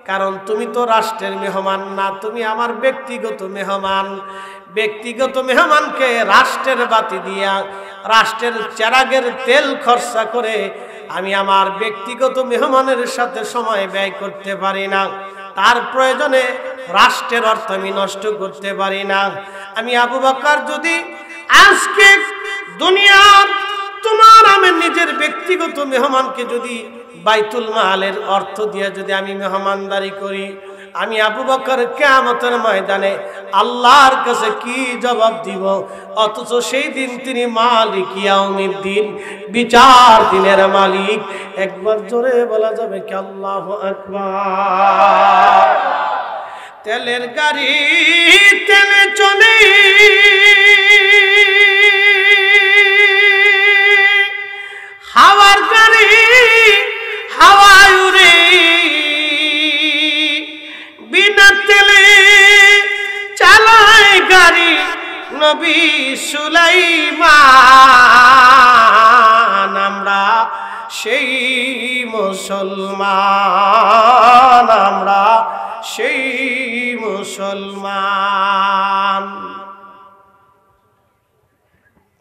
কারণ তুমি তো রাষ্ট্রের মেহমান না, তুমি আমার ব্যক্তিগত মেহমান। ব্যক্তিগত মেহমানকে রাষ্ট্রের বাতি দিয়া, রাষ্ট্রের চেরাগের তেল খরচা করে আমি আমার ব্যক্তিগত মেহমানের সাথে সময় ব্যয় করতে পারি না। তার প্রয়োজনে রাষ্ট্রের অর্থ আমি নষ্ট করতে পারি না। আমি আবু বকর যদি আজকে দুনিয়ার তোমার আমি নিজের ব্যক্তিগত মেহমানকে যদি বাইতুল মালের অর্থ দিয়ে যদি আমি মেহমানদারি করি, আমি আবু বকর কিয়ামতের ময়দানে আল্লাহর কাছে কি জবাব দিব? অথচ সেই দিন তিনি মালিক ইয়াউমিদ্দিন, বিচার দিনের মালিক। একবার জোরে বলা যাবে কি আল্লাহু আকবার। তেলের গাড়ি তেলে চলে, হাওয়ার গাড়ি হাওয়ায় উড়ে, বিনা তেলে চালায় গাড়ি নবী সুলাইমান। আমরা সেই মুসলমান, আমরা সেই মুসলমান।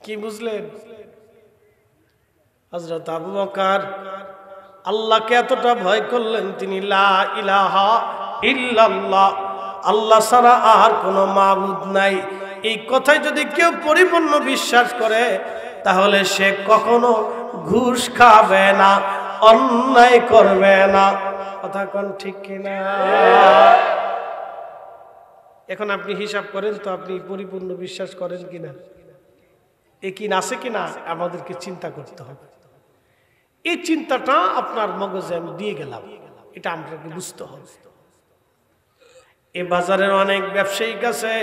কি বুঝলেন? হযরত আবু বকর আল্লাহকে এতটা ভয় করলেন, তিনি লা ইলাহা ইল্লাল্লাহ, আল্লাহ ছাড়া আর কোনো মাবুদ নাই, এই কথায় যদি কেউ পরিপূর্ণ বিশ্বাস করে তাহলে সে কখনো ঘুষ খাবে না, অন্যায় করবে না। কথা কোন ঠিক কিনা? এখন আপনি হিসাব করেন তো, আপনি পরিপূর্ণ বিশ্বাস করেন কিনা, একিন আছে কিনা আমাদেরকে চিন্তা করতে হবে। এই চিন্তাটা আপনার মগজে আমি দিয়ে গেলাম, এটা আমাকে বুঝতে হবে। এই বাজারের অনেক ব্যবসায়িক আছে,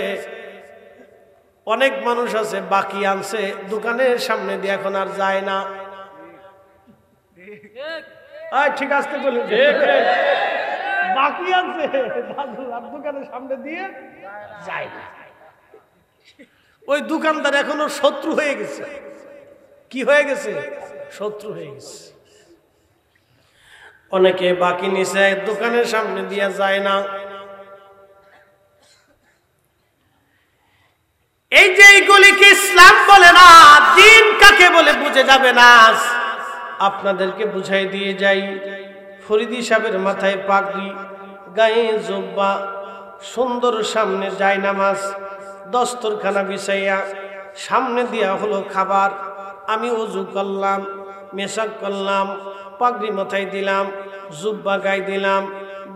অনেক মানুষ আছে বাকি আনছে দোকানের সামনে দিয়ে, এখন আর যায় না। ঠিক আছে, বলে বাকি আনছে দোকানের সামনে দিয়ে যায় না। ওই দোকানদার এখনো শত্রু হয়ে গেছে। কি হয়ে গেছে? শত্রু হয়ে গেছে। অনেকে বাকি নিছে, দোকানের সামনে দিয়ে যায় না। এই যে এইগুলিকে ইসলাম বলে না, দিন কাকে বলে বুঝে যাবে না। আপনাদেরকে বুঝাই দিয়ে যাই, ফরিদি সাহেবের মাথায় পাগড়ি, গায়ে জুব্বা, সুন্দর সামনে জায়নামাজ, দস্তরখানা বিছাইয়া, সামনে দিয়া হলো খাবার। আমি ওযু করলাম, মেশাক করলাম, পাগড়ি মাথায় দিলাম, জুব্বা গায়ে দিলাম,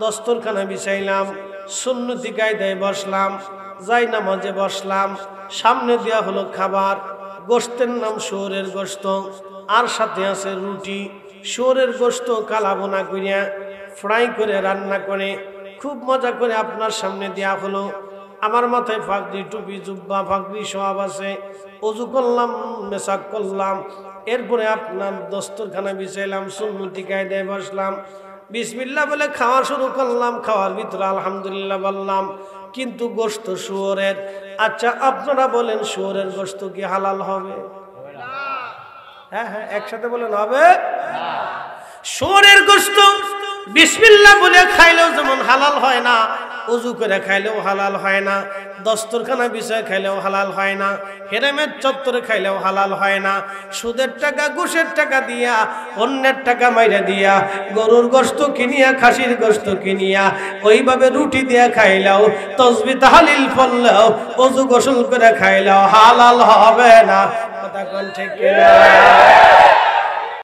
দস্তরখানা বিছাইলাম, সুন্নতি কায়দায় বসলাম, জায়নামাজে বসলাম, সামনে দেয়া হলো খাবার। গোশতের নাম শুয়োরের গোশত, আর সাথে আছে রুটি। শুয়োরের গোশত কালাবোনা করিয়া ফ্রাই করে রান্না করে খুব মজা করে আপনার সামনে দেয়া হলো। আমার মাথায় পাগড়ি, টুপি, জুব্বা, পাগড়ি সব আছে। ওযু করলাম, মেশাক করলাম, এরপরে আপনার দস্তরখানা বিছাইলাম, সুন্নতি কায়দায় বসলাম, বিসমিল্লাহ বলে খাওয়া শুরু করলাম। খাওয়ার ভিতরে আলহামদুলিল্লাহ বললাম, কিন্তু গোশত শুয়োরের। আচ্ছা আপনারা বলেন, শুয়োরের গোশত কি হালাল হবে? হ্যাঁ হ্যাঁ, একসাথে বলেন, হবে? শুয়োরের গোশত বিসমিল্লাহ বলে খাইলেও যেমন হালাল হয় না, ওযু করে খাইলেও হালাল হয় না, দস্তরখানা বিছায় খাইলেও হালাল হয় না, হেরেমের চত্বরে খাইলেও হালাল হয় না। সুদের টাকা, ঘুষের টাকা দিয়া, অন্যের টাকা মাইরা দিয়া, গরুর গোশত কিনিয়া, খাসির গোশত কিনিয়া, ওইভাবে রুটি দিয়া খাইলেও, তাসবিহ তাহলিল পড়লেও, ওযু গোসল করে খাইলেও হালাল হবে না। কথা কোন ঠিক কিনা?